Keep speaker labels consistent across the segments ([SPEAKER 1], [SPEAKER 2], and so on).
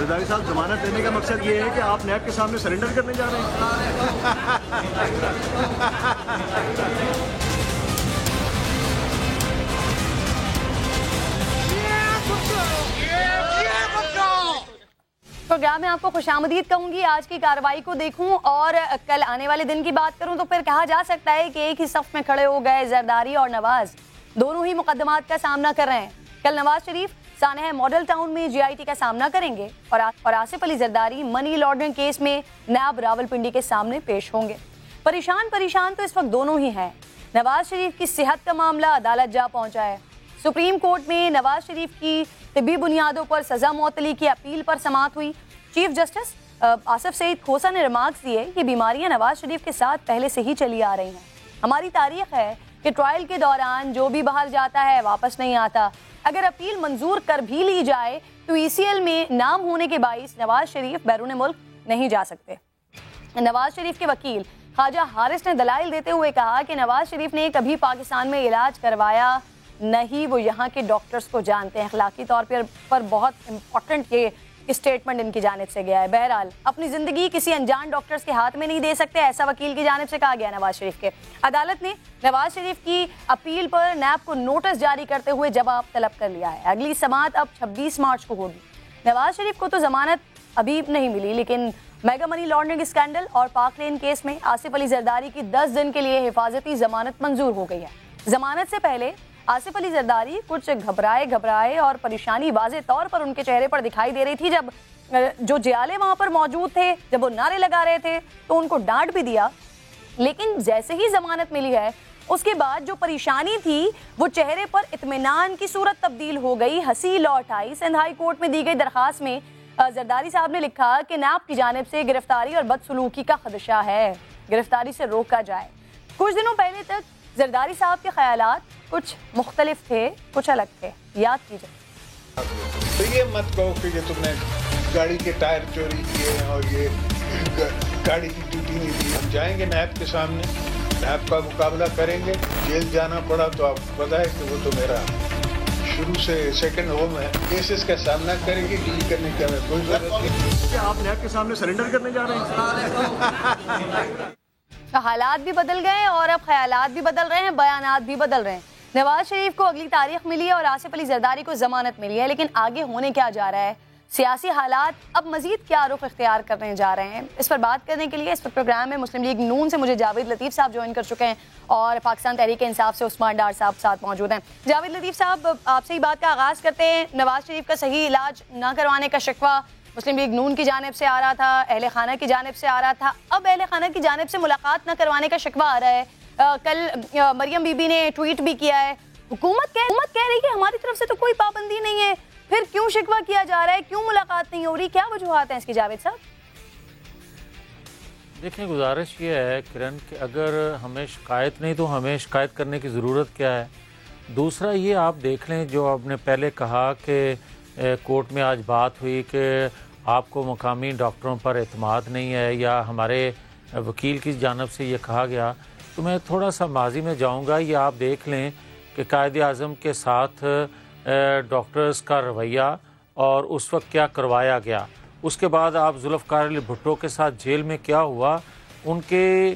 [SPEAKER 1] زرداری صاحب ضمانت دینے کا مقصد یہ ہے کہ آپ نیب کے سامنے سرنڈر کرنے جا رہے
[SPEAKER 2] پروگرام میں آپ کو خوش آمدید کہوں گی. آج کی کارروائی کو دیکھوں اور کل آنے والے دن کی بات کروں تو پھر کہا جا سکتا ہے کہ ایک ہی صف میں کھڑے ہو گئے زرداری اور نواز. دونوں ہی مقدمات کا سامنا کر رہے ہیں. کل نواز شریف سانحہ ماڈل ٹاؤن میں جی آئی ٹی کا سامنا کریں گے اور Asif Ali Zardari money laundering case میں نیب راولپنڈی کے سامنے پیش ہوں گے. پریشان تو اس وقت دونوں ہی ہیں. نواز شریف کی صحت کا معاملہ عدالت جا پہنچا ہے. سپریم کورٹ میں نواز شریف کی طبی بنیادوں پر سزا معطلی کی اپیل پر سماعت ہوئی. چیف جسٹس آصف سعید کھوسا نے ریمارکس دیے کہ بیماریاں نواز شریف کے ساتھ پہلے سے ہی چلی آ رہی ہیں. ہماری تاریخ ہے کہ ٹرائل کے دوران جو بھی باہر جاتا ہے واپس نہیں آتا. اگر اپیل منظور کر بھی لی جائے تو ای سی ایل میں نام ہونے کے باعث نواز شریف بیرون ملک نہیں جا سکتے. نواز شریف کے وکیل خواجہ حارث نے دلائل دیتے ہوئے کہا کہ نواز شریف نے کبھی پاکستان میں علاج کروایا نہیں, وہ یہاں کے ڈاکٹرز کو جانتے ہیں. اخلاقی طور پر بہت امپورٹنٹ یہ اسٹیٹمنٹ ان کی جانب سے گیا ہے. بہرحال اپنی زندگی کسی انجان ڈاکٹرز کے ہاتھ میں نہیں دے سکتے, ایسا وکیل کی جانب سے کہا گیا نواز شریف کے. عدالت نے نواز شریف کی اپیل پر نیب کو نوٹس جاری کرتے ہوئے جواب طلب کر لیا ہے. اگلی سماعت اب 26 مارچ کو ہوگی. نواز شریف کو تو ضمانت ابھی نہیں ملی, لیکن میگا منی لانڈرنگ اسکینڈل اور پاک لین کیس میں آصف علی زرداری کی 10 دن کے لیے حفاظتی ضمانت منظور ہو گئی ہے. ضمانت سے پہلے آصف علی زرداری کچھ گھبرائے اور پریشانی واضح طور پر ان کے چہرے پر دکھائی دے رہی تھی. جب جو جیالے وہاں پر موجود تھے, جب وہ نعرے لگا رہے تھے تو ان کو ڈانٹ بھی دیا, لیکن جیسے ہی ضمانت ملی ہے اس کے بعد جو پریشانی تھی وہ چہرے پر اطمینان کی صورت تبدیل ہو گئی, ہنسی لوٹ آئی. سندھ ہائی کورٹ میں دی گئی درخواست میں زرداری صاحب نے لکھا کہ نیب کی جانب سے گرفتاری اور بدسلوکی کا خدشہ ہے, گرفتاری سے روکا جائے. کچھ دنوں پہلے تک زرداری صاحب کے خیالات کچھ مختلف تھے, کچھ الگ تھے. یاد کیجئے.
[SPEAKER 3] تو یہ مت کہو کہ یہ تم نے گاڑی کے ٹائر چوری کیے اور یہ گاڑی کی ڈیوٹی نہیں دی. ہم جائیں گے نیب کے سامنے, نیب کا مقابلہ کریں گے. جیل جانا پڑا تو آپ کو پتا ہے کہ وہ تو میرا شروع سے سیکنڈ ہوم ہے. کیسز کا سامنا کریں گے, ڈیل کرنے کی ہمیں کوئی ضرورت نہیں.
[SPEAKER 1] کیا آپ نیب کے سامنے سرنڈر کرنے جا رہے ہیں؟
[SPEAKER 2] حالات بھی بدل گئے اور اب خیالات بھی بدل رہے ہیں, بیانات بھی بدل رہے ہیں. نواز شریف کو اگلی تاریخ ملی ہے اور آصف علی زرداری کو ضمانت ملی ہے, لیکن آگے ہونے کیا جا رہا ہے, سیاسی حالات اب مزید کیا رخ اختیار کرنے جا رہے ہیں, اس پر بات کرنے کے لیے اس پروگرام میں مسلم لیگ نون سے مجھے جاوید لطیف صاحب جوائن کر چکے ہیں اور پاکستان تحریک انصاف سے عثمان ڈار صاحب ساتھ موجود ہیں. جاوید لطیف صاحب, آپ سے ہی بات کا آغاز کرتے ہیں. نواز شریف کا صحیح علاج نہ کروانے کا شکوہ مسلم لیگ نون کی جانب سے آ رہا تھا, اہل خانہ کی جانب سے آ رہا تھا, اب اہل خانہ کی جانب سے ملاقات نہ کروانے کا شکوہ آ رہا ہے. کل مریم بی بی نے ٹویٹ بھی کیا ہے, حکومت کہہ رہی کہ ہماری طرف سے تو کوئی پابندی نہیں ہے, پھر کیوں شکوہ کیا جا رہا ہے, کیوں ملاقات نہیں ہو رہی, کیا وجوہات ہیں اس کی جاوید صاحب؟
[SPEAKER 4] دیکھیں, گزارش یہ ہے کرن کہ اگر ہمیں شکایت نہیں تو ہمیں شکایت کرنے کی ضرورت کیا ہے. دوسرا یہ آپ دیکھ لیں جو آپ نے پہلے کہا کہ کورٹ میں آج بات ہوئی کہ آپ کو مقامی ڈاکٹروں پر اعتماد نہیں ہے یا ہمارے وکیل کی جانب سے یہ کہا گیا, تو میں تھوڑا سا ماضی میں جاؤں گا. یہ آپ دیکھ لیں کہ قائد اعظم کے ساتھ ڈاکٹرز کا رویہ اور اس وقت کیا کروایا گیا. اس کے بعد آپ ذوالفقار علی بھٹو کے ساتھ جیل میں کیا ہوا, ان کے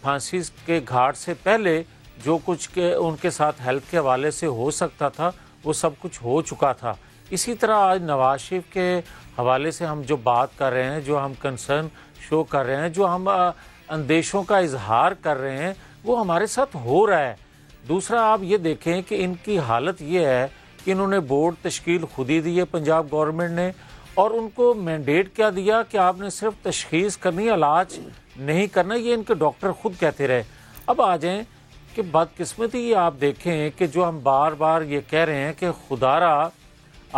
[SPEAKER 4] پھانسی کے گھاٹ سے پہلے جو کچھ ان کے ساتھ ہیلتھ کے حوالے سے ہو سکتا تھا وہ سب کچھ ہو چکا تھا. اسی طرح آج نواز شریف کے حوالے سے ہم جو بات کر رہے ہیں, جو ہم کنسرن شو کر رہے ہیں, جو ہم اندیشوں کا اظہار کر رہے ہیں, وہ ہمارے ساتھ ہو رہا ہے. دوسرا آپ یہ دیکھیں کہ ان کی حالت یہ ہے کہ انہوں نے بورڈ تشکیل خود ہی دی ہے پنجاب گورنمنٹ نے, اور ان کو مینڈیٹ کیا دیا کہ آپ نے صرف تشخیص کرنی, علاج نہیں کرنا, یہ ان کے ڈاکٹر خود کہتے رہے. اب آ جائیں کہ بدقسمتی یہ آپ دیکھیں کہ جو ہم بار بار یہ کہہ رہے ہیں کہ خدا را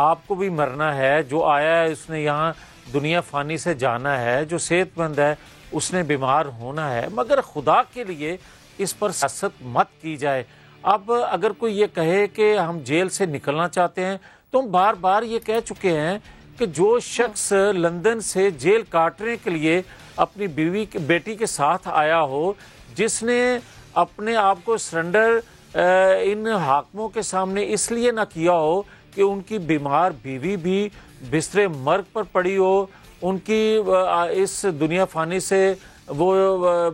[SPEAKER 4] آپ کو بھی مرنا ہے, جو آیا ہے اس نے یہاں دنیا فانی سے جانا ہے, جو صحت مند ہے اس نے بیمار ہونا ہے, مگر خدا کے لیے اس پر سیاست مت کی جائے. اب اگر کوئی یہ کہے کہ ہم جیل سے نکلنا چاہتے ہیں تو ہم بار بار یہ کہہ چکے ہیں کہ جو شخص لندن سے جیل کاٹنے کے لیے اپنی بیٹی کے ساتھ آیا ہو, جس نے اپنے آپ کو سرنڈر ان حاکموں کے سامنے اس لیے نہ کیا ہو کہ ان کی بیمار بیوی بھی بستر مرگ پر پڑی ہو, ان کی اس دنیا فانی سے وہ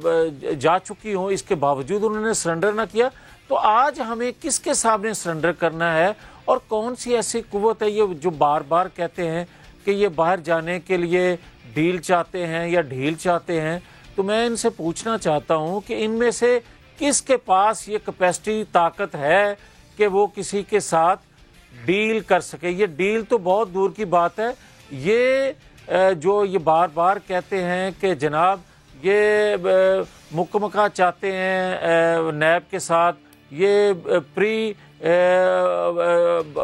[SPEAKER 4] جا چکی ہوں, اس کے باوجود انہوں نے سرنڈر نہ کیا. تو آج ہمیں کس کے سامنے سرنڈر کرنا ہے, اور کون سی ایسی قوت ہے یہ جو بار بار کہتے ہیں کہ یہ باہر جانے کے لیے ڈیل چاہتے ہیں یا ڈھیل چاہتے ہیں. تو میں ان سے پوچھنا چاہتا ہوں کہ ان میں سے کس کے پاس یہ کیپیسٹی طاقت ہے کہ وہ کسی کے ساتھ ڈیل کر سکے. یہ ڈیل تو بہت دور کی بات ہے. یہ جو یہ بار بار کہتے ہیں کہ جناب یہ مکمکہ چاہتے ہیں نیب کے ساتھ, یہ پری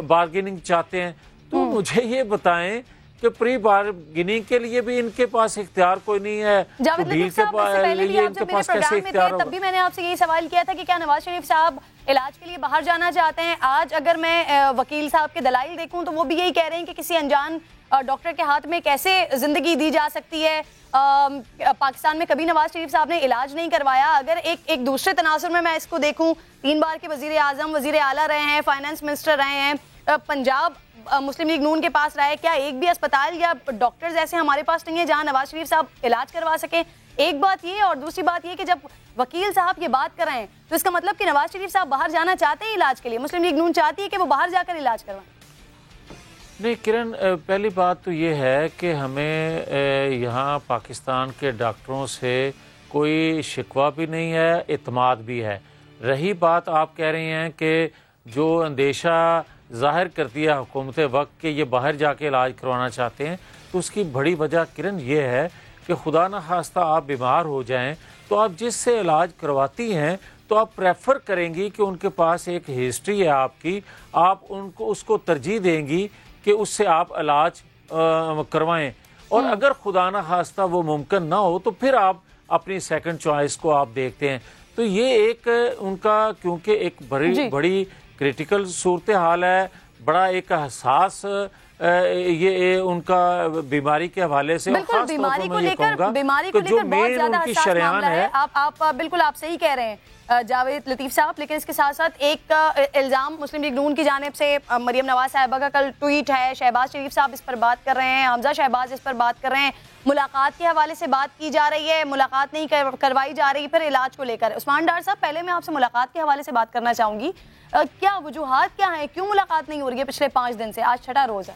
[SPEAKER 4] بارگیننگ چاہتے ہیں, تو مجھے یہ بتائیں کہ پری بارگیننگ کے لیے بھی ان کے پاس اختیار کوئی نہیں ہے.
[SPEAKER 2] جاوید لطیف صاحب, اس سے پہلے بھی آپ جب میرے پروگرام میں تھے تب بھی میں نے آپ سے یہی سوال کیا تھا کہ کیا نواز شریف صاحب علاج کے لیے باہر جانا چاہتے ہیں. آج اگر میں وکیل صاحب کے دلائل دیکھوں تو وہ بھی یہی کہہ رہے ہیں کہ کسی انجان ڈاکٹر کے ہاتھ میں کیسے زندگی دی جا سکتی ہے. پاکستان میں کبھی نواز شریف صاحب نے علاج نہیں کروایا. اگر ایک دوسرے تناظر میں اس کو دیکھوں, 3 بار کے وزیر اعظم, وزیر اعلیٰ رہے ہیں, فائنانس منسٹر رہے ہیں, پنجاب مسلم لیگ نون کے پاس رہا ہے, کیا ایک بھی اسپتال یا ڈاکٹرز ایسے ہمارے پاس نہیں ہے جہاں نواز شریف صاحب علاج کروا سکیں؟ ایک بات یہ, اور دوسری بات یہ کہ جب وکیل صاحب یہ بات کر رہے ہیں تو اس کا مطلب کہ نواز شریف صاحب باہر جانا چاہتے ہیں علاج کے لیے, مسلم لیگ نون چاہتی ہے کہ وہ باہر جا کر علاج کروائیں.
[SPEAKER 4] نہیں کرن, پہلی بات تو یہ ہے کہ ہمیں یہاں پاکستان کے ڈاکٹروں سے کوئی شکوہ بھی نہیں ہے, اعتماد بھی ہے. رہی بات آپ کہہ رہی ہیں کہ جو اندیشہ ظاہر کرتی ہے حکومت وقت کہ یہ باہر جا کے علاج کروانا چاہتے ہیں, تو اس کی بڑی وجہ کرن یہ ہے کہ خدا نہ خواستہ آپ بیمار ہو جائیں تو آپ جس سے علاج کرواتی ہیں تو آپ پریفر کریں گی کہ ان کے پاس ایک ہسٹری ہے آپ کی, آپ ان کو اس کو ترجیح دیں گی کہ اس سے آپ علاج کروائیں. اور اگر خدا نہ خواستہ وہ ممکن نہ ہو تو پھر آپ اپنی سیکنڈ چوائس کو آپ دیکھتے ہیں. تو یہ ایک ان کا کیونکہ ایک بڑی کریٹیکل صورتحال ہے, بڑا ایک حساس یہ ان کا بیماری کے حوالے سے,
[SPEAKER 2] بالکل بیماری کو لے کر بہت زیادہ حساس معاملہ ہے. آپ بالکل آپ صحیح کہہ رہے ہیں جاوید لطیف صاحب, لیکن اس کے ساتھ ساتھ ایک الزام مسلم لیگ نون کی جانب سے مریم نواز صاحبہ کا کل ٹویٹ ہے, شہباز شریف صاحب اس پر بات کر رہے ہیں, حمزہ شہباز اس پر بات کر رہے ہیں, ملاقات کے حوالے سے بات کی جا رہی ہے, ملاقات نہیں کروائی جا رہی, پھر علاج کو لے کر. عثمان ڈار صاحب, پہلے میں آپ سے ملاقات کے حوالے سے بات کرنا چاہوں گی, کیا وجوہات کیا ہیں, کیوں ملاقات نہیں ہو رہی ہے پچھلے 5 دن سے, آج 6واں روز ہے؟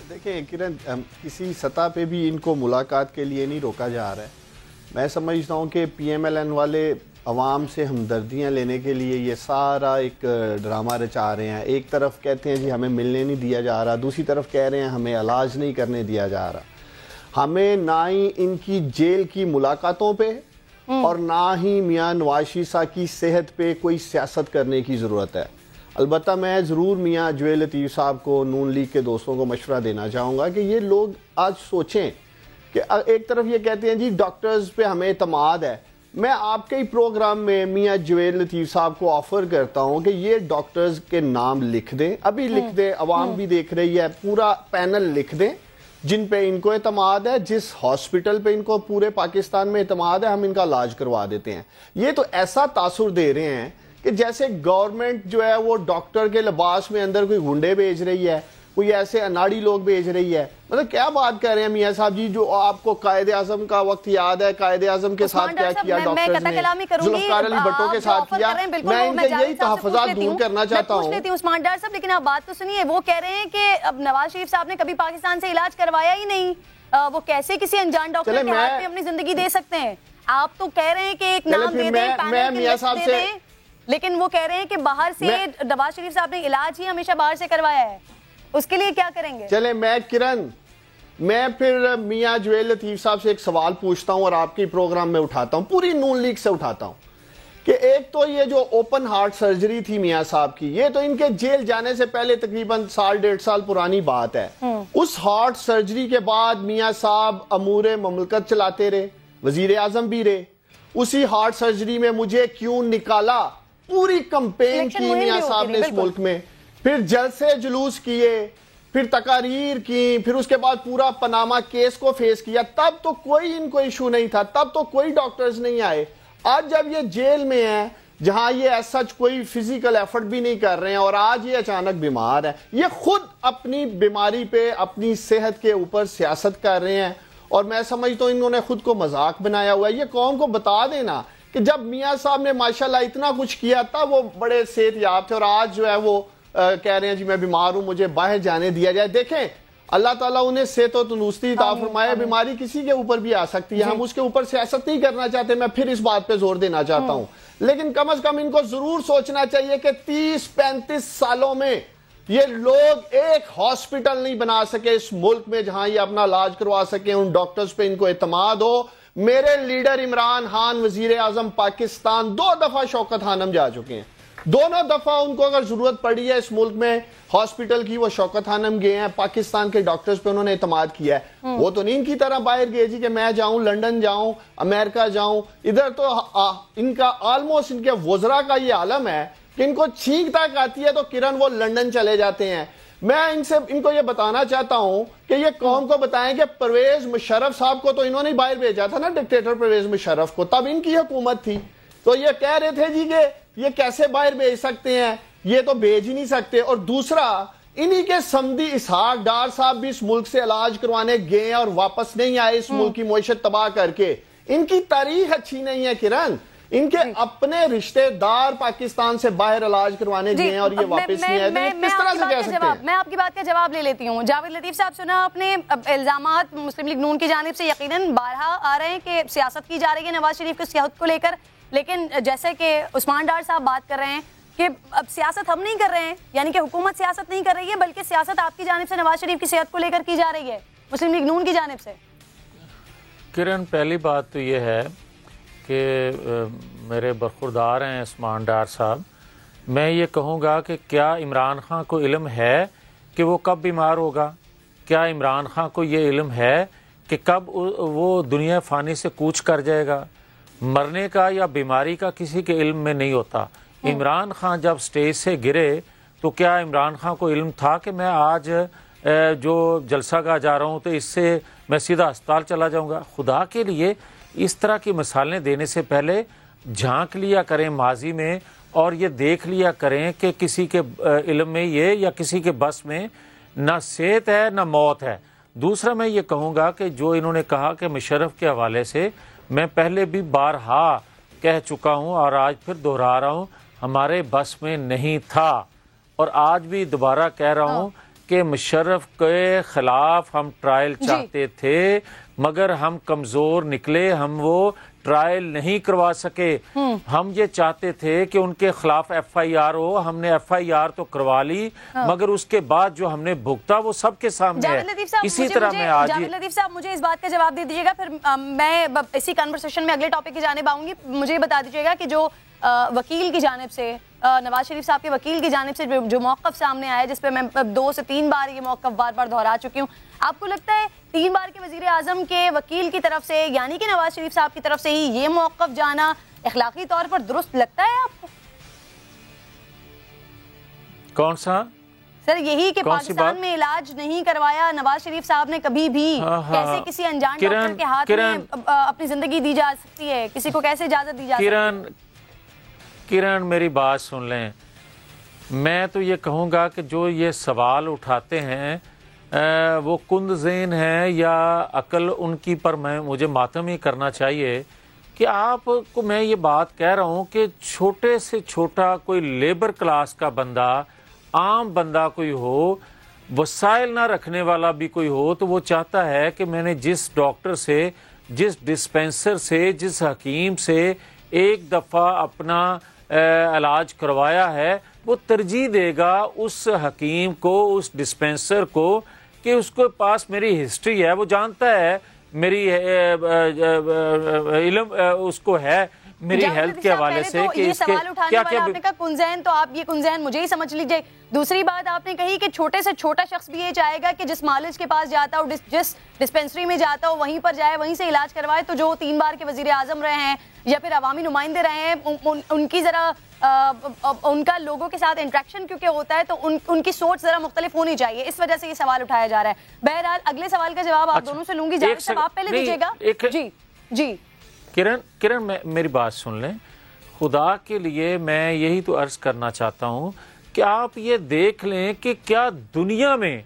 [SPEAKER 5] دیکھیں کرن, کسی سطح پہ بھی ان کو ملاقات کے لیے نہیں روکا جا رہا ہے. میں سمجھتا ہوں کہ پی ایم ایل این والے عوام سے ہمدردیاں لینے کے لیے یہ سارا ایک ڈرامہ رچا رہے ہیں. ایک طرف کہتے ہیں جی ہمیں ملنے نہیں دیا جا رہا, دوسری طرف کہہ رہے ہیں ہمیں علاج نہیں کرنے دیا جا رہا. ہمیں نہ ہی ان کی جیل کی ملاقاتوں پہ اور نہ ہی میاں نواز شریف صاحب کی صحت پہ کوئی سیاست کرنے کی ضرورت ہے. البتہ میں ضرور میاں جاوید لطیف صاحب کو, نون لیگ کے دوستوں کو مشورہ دینا چاہوں گا کہ یہ لوگ آج سوچیں کہ ایک طرف یہ کہتے ہیں جی ڈاکٹرز پہ ہمیں اعتماد ہے. میں آپ کے ہی پروگرام میں میاں جاوید لطیف صاحب کو آفر کرتا ہوں کہ یہ ڈاکٹرز کے نام لکھ دیں, ابھی لکھ دیں, عوام بھی دیکھ رہی ہے, پورا پینل لکھ دیں جن پہ ان کو اعتماد ہے, جس ہاسپٹل پہ ان کو پورے پاکستان میں اعتماد ہے, ہم ان کا علاج کروا دیتے ہیں. یہ تو ایسا تاثر دے رہے ہیں کہ جیسے گورنمنٹ جو ہے وہ ڈاکٹر کے لباس میں اندر کوئی گنڈے بھیج رہی ہے, کوئی ایسے اناڑی لوگ بھیج رہی ہے. مطلب کیا بات کر رہے ہیں میاں صاحب جی, جو آپ کو قائد اعظم کا وقت یاد ہے, قائد اعظم کے ساتھ کیا کیا ڈاکٹرز نے, ذوالفقار علی بھٹو کے ساتھ کیا. میں ان سے یہی تحفظات دور کرنا چاہتا ہوں.
[SPEAKER 2] عثمان ڈار صاحب, لیکن آپ بات تو سنیے, وہ کہہ رہے ہیں کہ اب نواز شریف صاحب نے کبھی پاکستان سے علاج کروایا ہی نہیں, وہ کیسے کسی انجان ڈاکٹر کے ہاتھ پہ اپنی زندگی دے سکتے ہیں. آپ تو کہہ رہے ہیں کہ ایک نام دے دیں, پینل کی لسٹ دے دیں, لیکن وہ کہہ رہے ہیں کہ باہر سے نواز شریف صاحب نے علاج ہی ہمیشہ باہر سے کروایا ہے. اس کے لیے کیا کریں گے؟
[SPEAKER 5] چلیں میں پھر میاں جاوید لطیف صاحب سے ایک سوال پوچھتا ہوں اور آپ کے پروگرام میں اٹھاتا ہوں, پوری نون لیگ سے اٹھاتا ہوں, کہ ایک تو یہ جو اوپن ہارٹ سرجری تھی میاں صاحب کی, یہ تو ان کے جیل جانے سے پہلے تقریباً 1.5 سال پرانی بات ہے. اس ہارٹ سرجری کے بعد میاں صاحب امور مملکت چلاتے رہے, وزیر اعظم بھی رہے. اسی ہارٹ سرجری میں مجھے کیوں نکالا, پوری کمپین کی میاں صاحب نے اس ملک میں, پھر جلسے جلوس کیے, پھر تقاریر کی, پھر اس کے بعد پورا پاناما کیس کو فیس کیا. تب تو کوئی ان کو ایشو نہیں تھا, تب تو کوئی ڈاکٹرز نہیں آئے. آج جب یہ جیل میں ہیں جہاں یہ ایسا کوئی فزیکل ایفرٹ بھی نہیں کر رہے ہیں اور آج یہ اچانک بیمار ہے, یہ خود اپنی بیماری پہ اپنی صحت کے اوپر سیاست کر رہے ہیں, اور میں سمجھتا ہوں انہوں نے خود کو مذاق بنایا ہوا ہے. یہ قوم کو بتا دینا کہ جب میاں صاحب نے ماشاءاللہ اتنا کچھ کیا تھا, وہ بڑے صحت یاب تھے, اور آج جو ہے وہ کہہ رہے ہیں جی میں بیمار ہوں, مجھے باہر جانے دیا جائے. دیکھیں اللہ تعالیٰ انہیں صحت و تندرستی عطا فرمائے, بیماری کسی کے اوپر بھی آ سکتی ہے, ہم اس کے اوپر سیاست نہیں کرنا چاہتے, میں پھر اس بات پہ زور دینا چاہتا ہوں, لیکن کم از کم ان کو ضرور سوچنا چاہیے کہ 30-35 سالوں میں یہ لوگ ایک ہاسپٹل نہیں بنا سکے اس ملک میں جہاں یہ اپنا علاج کروا سکیں, ان ڈاکٹرز پہ ان کو اعتماد ہو. میرے لیڈر عمران خان وزیر اعظم پاکستان 2 دفعہ شوکت خانم جا چکے ہیں, دونوں دفعہ ان کو اگر ضرورت پڑی ہے اس ملک میں ہاسپٹل کی وہ شوکت خانم گئے ہیں, پاکستان کے ڈاکٹرز پہ انہوں نے اعتماد کیا ہے. وہ تو نہیں ان کی طرح باہر گئے جی کہ میں جاؤں لنڈن جاؤں امریکہ جاؤں, ادھر تو ان کا آلموسٹ ان کے وزراء کا یہ عالم ہے کہ ان کو چھینک تک آتی ہے تو کرن وہ لنڈن چلے جاتے ہیں. میں ان کو یہ بتانا چاہتا ہوں کہ یہ قوم کو بتائیں کہ پرویز مشرف صاحب کو تو انہوں نے باہر بھیجا تھا نا, ڈکٹیٹر پرویز مشرف کو, تب ان کی حکومت تھی, تو یہ کہہ رہے تھے جی کہ یہ کیسے باہر بھیج سکتے ہیں, یہ تو بھیج ہی نہیں سکتے. اور دوسرا انہی کے سمدی اسحاق ڈار صاحب بھی اس ملک سے علاج کروانے گئے اور واپس نہیں آئے اس ملک کی معیشت تباہ کر کے. ان کی تاریخ اچھی نہیں ہے کرن, ان کے اپنے رشتہ دار پاکستان سے باہر علاج کروانے گئے ہیں اور یہ واپس نہیں آئے, کس طرح سے کہہ سکتے ہیں؟
[SPEAKER 2] میں آپ کی بات کا جواب لے لیتی ہوں. جاوید لطیف صاحب, سنا آپ نے الزامات مسلم لیگ نون کی جانب سے یقیناً بارہا آ رہے ہیں کہ سیاست کی جا رہی ہے نواز شریف کی صحت کو لے کر, لیکن جیسے کہ عثمان ڈار صاحب بات کر رہے ہیں کہ اب سیاست ہم نہیں کر رہے ہیں, یعنی کہ حکومت سیاست نہیں کر رہی ہے بلکہ سیاست آپ کی جانب سے نواز شریف کی صحت کو لے کر کی جا رہی ہے مسلم لیگ نون کی جانب سے.
[SPEAKER 4] کرن پہلی بات تو یہ ہے کہ میرے برخوردار ہیں عثمان ڈار صاحب, میں یہ کہوں گا کہ کیا عمران خان کو علم ہے کہ وہ کب بیمار ہوگا؟ کیا عمران خان کو یہ علم ہے کہ کب وہ دنیا فانی سے کوچ کر جائے گا؟ مرنے کا یا بیماری کا کسی کے علم میں نہیں ہوتا. عمران خان جب سٹیج سے گرے تو کیا عمران خان کو علم تھا کہ میں آج جو جلسہ گاہ جا رہا ہوں تو اس سے میں سیدھا ہسپتال چلا جاؤں گا؟ خدا کے لیے اس طرح کی مثالیں دینے سے پہلے جھانک لیا کریں ماضی میں, اور یہ دیکھ لیا کریں کہ کسی کے علم میں یہ یا کسی کے بس میں نہ صحت ہے نہ موت ہے. دوسرا میں یہ کہوں گا کہ جو انہوں نے کہا کہ مشرف کے حوالے سے, میں پہلے بھی بارہا کہہ چکا ہوں اور آج پھر دہرا رہا ہوں, ہمارے بس میں نہیں تھا, اور آج بھی دوبارہ کہہ رہا ہوں کہ مشرف کے خلاف ہم ٹرائل چاہتے تھے مگر ہم کمزور نکلے, ہم وہ ٹرائل نہیں کروا سکے. ہم یہ چاہتے تھے کہ ان کے خلاف ایف آئی آر ہو, ہم نے ایف آئی آر تو کروا لی مگر اس کے بعد جو ہم نے بھگتا وہ سب کے سامنے ہے. اسی طرح میں آج
[SPEAKER 2] جاوید لطیف صاحب مجھے اس بات کا جواب دے دیجیے گا, پھر میں اسی کنورسیشن میں اگلے ٹاپک کی جانب آؤں گی. مجھے بتا دیجیے گا کہ جو وکیل کی جانب سے, نواز شریف صاحب کے وکیل کی جانب سے جو موقف سامنے آیا, جس پہ میں 2 سے 3 بار یہ موقف بار بار دہرا چکی ہوں, آپ کو لگتا ہے 3 بار کے وزیر اعظم کے وکیل کی طرف سے یعنی کہ نواز شریف صاحب کی طرف سے ہی یہ موقف جانا اخلاقی طور پر درست لگتا ہے آپ کو؟
[SPEAKER 4] کون سا
[SPEAKER 2] سر یہی کہ پاکستان میں علاج نہیں کروایا نواز شریف صاحب نے کبھی بھی, کیسے کسی انجان ڈاکٹر کے ہاتھ میں اپنی زندگی دی جا سکتی ہے, کسی کو کیسے اجازت دی جا سکتی ہے؟
[SPEAKER 4] کرن میری بات سن لیں, میں تو یہ کہوں گا کہ جو یہ سوال اٹھاتے ہیں وہ کند ذہن ہیں یا عقل ان کی پر مجھے ماتم ہی کرنا چاہیے کہ آپ کو میں یہ بات کہہ رہا ہوں کہ چھوٹے سے چھوٹا کوئی لیبر کلاس کا بندہ, عام بندہ کوئی ہو, وسائل نہ رکھنے والا بھی کوئی ہو, تو وہ چاہتا ہے کہ میں نے جس ڈاکٹر سے, جس ڈسپینسر سے, جس حکیم سے ایک دفعہ اپنا علاج کروایا ہے وہ ترجیح دے گا اس حکیم کو, اس ڈسپینسر کو, کہ اس کے پاس میری ہسٹری ہے, وہ جانتا ہے میری علم اس کو ہے میری ہیلتھ کے حوالے سے کہ اس کے کیا کیا.
[SPEAKER 2] آپ نے کہا کنزین, تو آپ یہ کنزین مجھے ہی سمجھ لیجئے. دوسری بات آپ نے کہی کہ چھوٹے سے چھوٹا شخص بھی یہ چاہے گا کہ جس مالج کے پاس جاتا ہو, جس ڈسپینسری میں جاتا ہو وہیں پر جائے, وہیں سے علاج کروائے. تو جو 3 بار کے وزیر اعظم رہے ہیں یا پھر عوامی نمائندے رہے ہیں, ان کی ذرا ان کا لوگوں کے ساتھ انٹریکشن کیونکہ ہوتا ہے تو ان کی سوچ ذرا مختلف ہونی چاہیے, اس وجہ سے یہ سوال اٹھایا جا رہا ہے. بہرحال اگلے سوال کا جواب آپ دونوں سے لوں گی. جاوید صاحب آپ پہلے دیجیے گا. جی
[SPEAKER 4] کرن میری بات سن لیں, خدا کے لیے میں یہی تو عرض کرنا چاہتا ہوں کہ آپ یہ دیکھ لیں کہ کیا دنیا میں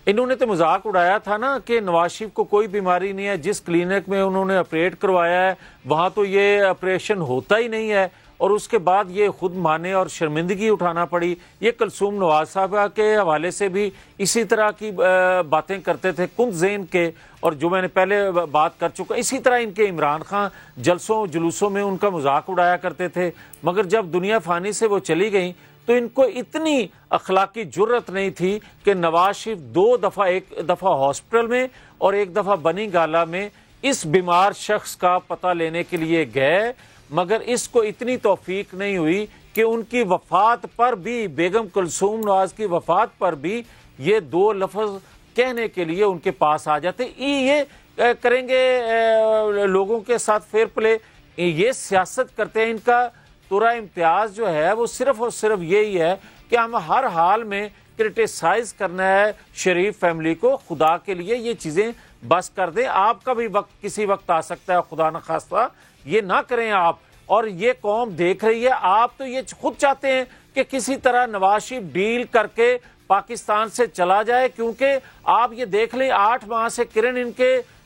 [SPEAKER 4] انہوں نے تو مذاق اڑایا تھا نا کہ نواز شریف کو کوئی بیماری نہیں ہے, جس کلینک میں انہوں نے آپریٹ کروایا ہے وہاں تو یہ آپریشن ہوتا ہی نہیں ہے, اور اس کے بعد یہ خود مانے اور شرمندگی اٹھانا پڑی. یہ کلثوم نواز صاحبہ کے حوالے سے بھی اسی طرح کی باتیں کرتے تھے کند ذہن کے, اور جو میں نے پہلے بات کر چکا, اسی طرح ان کے عمران خان جلسوں جلوسوں میں ان کا مذاق اڑایا کرتے تھے. مگر جب دنیا فانی سے وہ چلی گئیں تو ان کو اتنی اخلاقی جرت نہیں تھی کہ نواز شریف 2 دفعہ, ایک دفعہ ہاسپٹل میں اور ایک دفعہ بنی گالا میں اس بیمار شخص کا پتہ لینے کے لیے گئے, مگر اس کو اتنی توفیق نہیں ہوئی کہ ان کی وفات پر بھی, بیگم کلثوم نواز کی وفات پر بھی یہ 2 لفظ کہنے کے لیے ان کے پاس آ جاتے. یہ کریں گے لوگوں کے ساتھ فیئر پلے, یہ سیاست کرتے ہیں. ان کا تورا امتیاز جو ہے وہ صرف اور صرف یہی ہے کہ ہم ہر حال میں کرٹیسائز کرنا ہے شریف فیملی کو. خدا کے لیے یہ چیزیں بس کر دیں. آپ کا بھی وقت کسی وقت آ سکتا ہے, خدا نخواستہ یہ نہ کریں آپ. اور یہ قوم دیکھ رہی ہے, آپ تو یہ خود چاہتے ہیں کہ کسی طرح نواز شریف ڈیل کر کے پاکستان سے چلا جائے, کیونکہ آپ یہ دیکھ لیں 8 ماہ سے کرن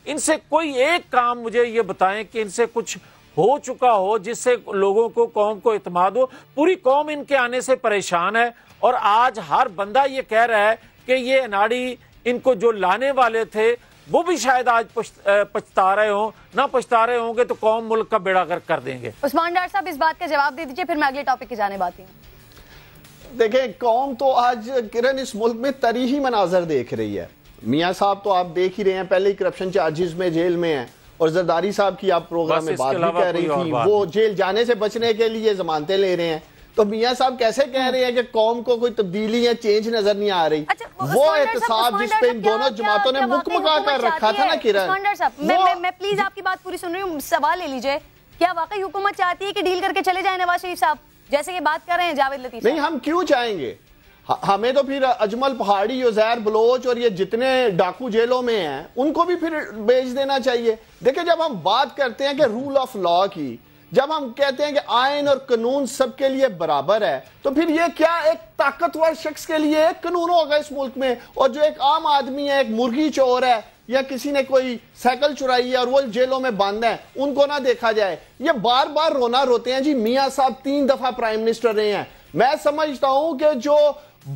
[SPEAKER 4] ان سے کوئی ایک کام مجھے یہ بتائیں کہ ان سے کچھ ہو چکا ہو جس سے لوگوں کو, قوم کو اعتماد ہو. پوری قوم ان کے آنے سے پریشان ہے, اور آج ہر بندہ یہ کہہ رہا ہے کہ یہ اناڑی ان کو جو لانے والے تھے وہ بھی شاید آج پچھتا رہے ہوں. نہ پچھتا رہے ہوں گے تو قوم ملک کا بیڑا غرق کر دیں گے.
[SPEAKER 2] عثمان ڈار صاحب اس بات کا جواب دے دیجئے, پھر میں اگلے ٹاپک کی جانب آتی ہوں.
[SPEAKER 5] دیکھیں قوم تو آج کرن اس ملک میں تاریخی مناظر دیکھ رہی ہے. میاں صاحب تو آپ دیکھ ہی رہے ہیں, پہلے ہی کرپشن چارجز میں جیل میں ہیں, اور زرداری صاحب کی آپ پروگرام میں بات بھی کہہ رہی تھی وہ جیل جانے سے بچنے کے لیے ضمانتیں لے رہے ہیں. تو میاں صاحب کیسے کہہ رہے ہیں کہ قوم کو کوئی تبدیلی یا چینج نظر نہیں آ رہی؟ وہ احتساب جس پہ ان دونوں جماعتوں نے مکمکا کر رکھا تھا نا کرن.
[SPEAKER 2] میں پلیز آپ کی بات پوری سن رہی ہوں, سوال لے لیجئے. کیا واقعی حکومت چاہتی ہے کہ ڈیل کر کے چلے جائیں نواز شریف صاحب, جیسے کہ بات کر رہے ہیں جاوید لطیف؟
[SPEAKER 5] نہیں, ہم کیوں چاہیں گے؟ ہمیں تو پھر اجمل پہاڑی, عزیر بلوچ اور یہ جتنے ڈاکو جیلوں میں ہیں ان کو بھی پھر بیچ دینا چاہیے. دیکھیں جب ہم بات کرتے ہیں کہ رول آف لا کی, جب ہم کہتے ہیں کہ آئین اور قانون سب کے لیے برابر ہے, تو پھر یہ کیا ایک طاقتور شخص کے لیے ایک قانون ہوگا اس ملک میں, اور جو ایک عام آدمی ہے, ایک مرغی چور ہے یا کسی نے کوئی سائیکل چرائی ہے اور وہ جیلوں میں بند ہیں, ان کو نہ دیکھا جائے؟ یہ بار بار رونا روتے ہیں جی میاں صاحب 3 دفعہ پرائم منسٹر رہے ہیں. میں سمجھتا ہوں کہ جو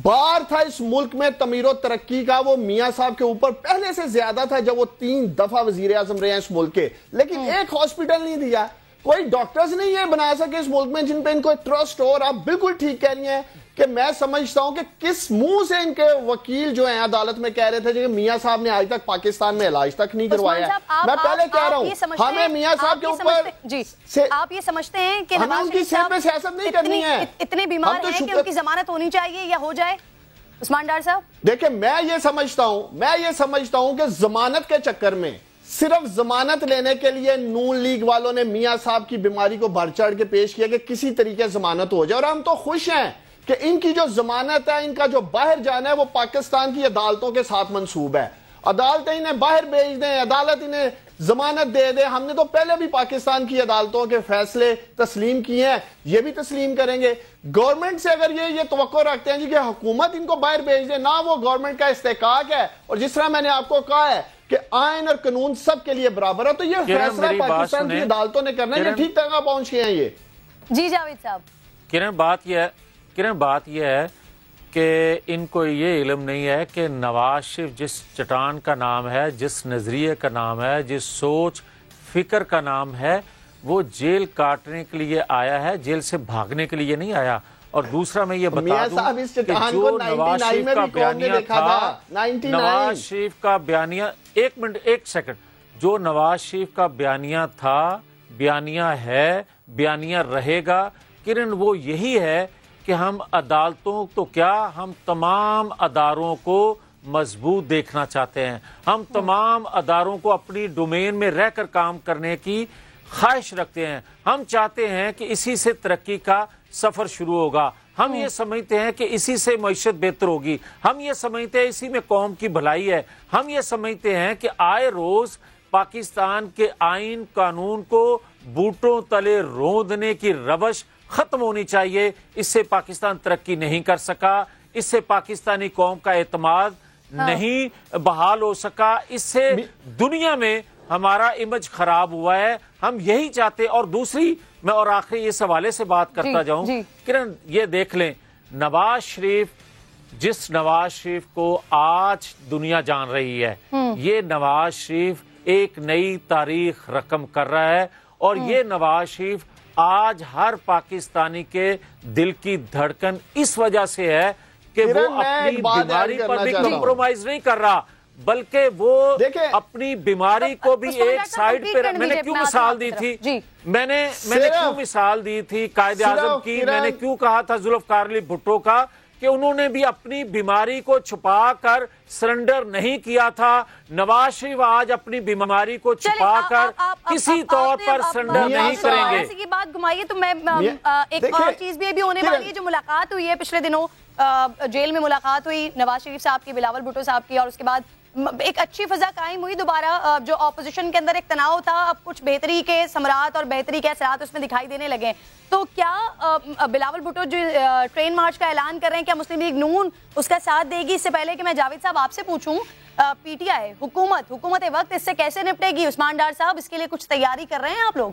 [SPEAKER 5] بار تھا اس ملک میں تعمیر و ترقی کا وہ میاں صاحب کے اوپر پہلے سے زیادہ تھا جب وہ 3 دفعہ وزیر اعظم رہے ہیں اس ملک کے. لیکن ایک ہاسپٹل نہیں دیا, کوئی ڈاکٹرز نہیں یہ بنا سکے اس ملک میں جن پہ ان کو ٹرسٹ ہو. اور آپ بالکل ٹھیک کہہ رہی ہیں کہ میں سمجھتا ہوں کہ کس منہ سے ان کے وکیل جو ہیں عدالت میں کہہ رہے تھے کہ میاں صاحب نے آج تک پاکستان میں علاج تک نہیں کروایا ہے. میں پہلے کہہ رہا ہوں ہمیں میاں صاحب کے اوپر,
[SPEAKER 2] آپ یہ سمجھتے ہیں کہ
[SPEAKER 5] ہمیں ان کی صحت پہ سیاست نہیں کرنی ہے,
[SPEAKER 2] اتنے بیمار ہیں کہ ان کی ضمانت ہونی چاہیے یا ہو جائے؟ عثمان ڈار صاحب
[SPEAKER 5] دیکھیں میں یہ سمجھتا ہوں کہ ضمانت کے چکر میں, صرف ضمانت لینے کے لیے نون لیگ والوں نے میاں صاحب کی بیماری کو بڑھ چڑھ کے پیش کیا کہ کسی طریقے ضمانت ہو جائے. اور ہم تو خوش ہیں کہ ان کی جو ضمانت ہے, ان کا جو باہر جانا ہے وہ پاکستان کی عدالتوں کے ساتھ منسوب ہے. عدالتیں انہیں باہر بھیج دیں, عدالت انہیں ضمانت دے دے. ہم نے تو پہلے بھی پاکستان کی عدالتوں کے فیصلے تسلیم کیے ہیں, یہ بھی تسلیم کریں گے. گورنمنٹ سے اگر یہ توقع رکھتے ہیں جی کہ حکومت ان کو باہر بھیج دے, نہ وہ گورنمنٹ کا استحقاق ہے. اور جس طرح میں نے آپ کو کہا ہے کہ آئین اور قانون سب کے لیے برابر ہے, تو یہ فیصلہ پاکستان کی عدالتوں نے کرنا ہے. یہ ٹھیک طرح پہنچ گئے ہیں یہ.
[SPEAKER 2] جی جاوید صاحب.
[SPEAKER 4] کرن بات یہ ہے کہ ان کو یہ علم نہیں ہے کہ نواز شریف جس چٹان کا نام ہے, جس نظریے کا نام ہے, جس سوچ فکر کا نام ہے, وہ جیل کاٹنے کے لیے آیا ہے, جیل سے بھاگنے کے لیے نہیں آیا. اور دوسرا میں یہ بتا دوں کہ جو نواز شریف کا بیانیہ تھا, نواز شریف کا بیانیہ, ایک منٹ ایک سیکنڈ, جو نواز شریف کا بیانیہ تھا, بیانیہ ہے, بیانیہ رہے گا. کرن وہ یہی ہے کہ ہم عدالتوں تو کیا, ہم تمام اداروں کو مضبوط دیکھنا چاہتے ہیں. ہم تمام اداروں کو اپنی ڈومین میں رہ کر کام کرنے کی خواہش رکھتے ہیں. ہم چاہتے ہیں کہ اسی سے ترقی کا سفر شروع ہوگا. ہم یہ سمجھتے ہیں کہ اسی سے معیشت بہتر ہوگی. ہم یہ سمجھتے ہیں اسی میں قوم کی بھلائی ہے. ہم یہ سمجھتے ہیں کہ آئے روز پاکستان کے آئین قانون کو بوٹوں تلے روندنے کی روش ختم ہونی چاہیے. اس سے پاکستان ترقی نہیں کر سکا, اس سے پاکستانی قوم کا اعتماد نہیں بحال ہو سکا, اس سے دنیا میں ہمارا امیج خراب ہوا ہے. ہم یہی چاہتے. اور دوسری میں اور آخری اس حوالے سے بات کرتا جاؤں, کرن یہ دیکھ لیں, نواز شریف, جس نواز شریف کو آج دنیا جان رہی ہے, یہ نواز شریف ایک نئی تاریخ رقم کر رہا ہے. اور یہ نواز شریف آج ہر پاکستانی کے دل کی دھڑکن اس وجہ سے ہے کہ وہ اپنی بیماری پر بھی کمپرومائز نہیں کر رہا, بلکہ وہ اپنی بیماری کو بھی ایک سائیڈ پہ. میں نے کیوں مثال دی تھی, میں نے کیوں مثال دی تھی قائد اعظم کی, میں نے کیوں کہا تھا ذوالفقار علی بھٹو کا, کہ انہوں نے بھی اپنی بیماری کو چھپا کر سرنڈر نہیں کیا تھا. نواز شریف آج اپنی بیماری کو چھپا کر کسی طور پر سرنڈر نہیں کریں گے.
[SPEAKER 2] ایسی کی بات گھمائیے تو میں ایک اور چیز بھی ہونے والی ہے. جو ملاقات ہوئی ہے پچھلے دنوں, جیل میں ملاقات ہوئی نواز شریف صاحب کی, بلاول بھٹو صاحب کی, اور اس کے بعد ایک اچھی فضا قائم ہوئی دوبارہ. جو اپوزیشن کے اندر ایک تناؤ تھا, اب کچھ بہتری کے ثمرات اور بہتری کے اثرات اس میں دکھائی دینے لگے. تو کیا بلاول بھٹو جو ٹرین مارچ کا اعلان کر رہے ہیں, کیا مسلم لیگ نون اس کا ساتھ دے گی؟ اس سے پہلے کہ میں جاوید صاحب آپ سے پوچھوں, پی ٹی آئی حکومت وقت اس سے کیسے نپٹے گی؟ عثمان ڈار صاحب, اس کے لیے کچھ تیاری کر رہے ہیں آپ لوگ؟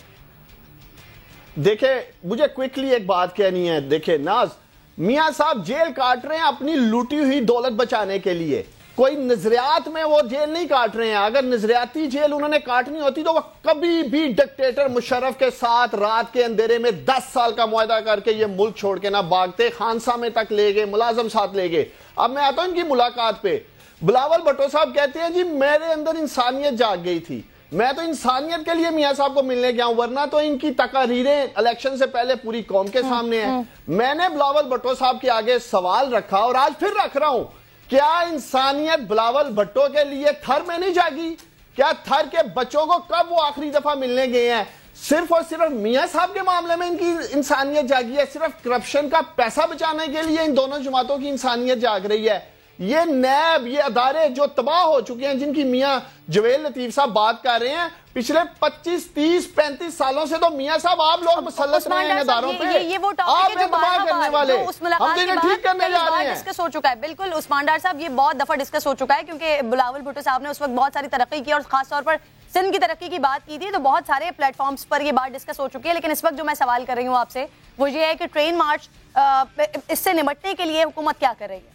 [SPEAKER 5] دیکھیں, مجھے کوئکلی ایک بات کہنی ہے. دیکھیں ناز, میاں صاحب جیل کاٹ رہے ہیں اپنی لوٹی ہوئی دولت بچانے کے لیے. کوئی نظریات میں وہ جیل نہیں کاٹ رہے ہیں. اگر نظریاتی جیل انہوں نے کاٹنی ہوتی تو وہ کبھی بھی ڈکٹیٹر مشرف کے ساتھ رات کے اندھیرے میں 10 سال کا معاہدہ کر کے یہ ملک چھوڑ کے نہ بھاگتے, خانسامے تک لے گئے, ملازم ساتھ لے گئے. اب میں آتا ہوں ان کی ملاقات پہ. بلاول بھٹو صاحب کہتے ہیں جی میرے اندر انسانیت جاگ گئی تھی, میں تو انسانیت کے لیے میاں صاحب کو ملنے گیا ہوں, ورنہ تو ان کی تقاریریں الیکشن سے پہلے پوری قوم کے سامنے ہیں. میں نے بلاول بھٹو صاحب کے آگے سوال رکھا اور آج پھر رکھ رہا ہوں, کیا انسانیت بلاول بھٹو کے لیے تھر میں نہیں جاگی؟ کیا تھر کے بچوں کو کب وہ آخری دفعہ ملنے گئے ہیں؟ صرف اور صرف میاں صاحب کے معاملے میں ان کی انسانیت جاگی ہے. صرف کرپشن کا پیسہ بچانے کے لیے ان دونوں جماعتوں کی انسانیت جاگ رہی ہے. یہ نیب, یہ ادارے جو تباہ ہو چکے ہیں, جن کی میاں جویل لطیف صاحب بات کر رہے ہیں, پچھلے 25, 30, 35 سالوں سے تو میاں صاحب آپ لوگ مسلط رہے ہیں اداروں پہ.
[SPEAKER 2] یہ وہ ٹاپک ہے جو
[SPEAKER 5] تباہ کرنے والے, ہم تو ٹھیک کرنے جا رہے ہیں.
[SPEAKER 2] ڈسکس ہو چکا ہے. بالکل عثمان ڈار صاحب, یہ بہت دفعہ ڈسکس ہو چکا ہے, کیونکہ بلاول بھٹو صاحب نے اس وقت بہت ساری ترقی کی اور خاص طور پر سندھ کی ترقی کی بات کی تھی, تو بہت سارے پلیٹ فارمز پر یہ بات ڈسکس ہو چکی ہے. لیکن اس وقت جو میں سوال کر رہی ہوں آپ سے وہ یہ ہے کہ ٹرین مارچ, اس سے نمٹنے کے لیے حکومت کیا کر رہی ہے؟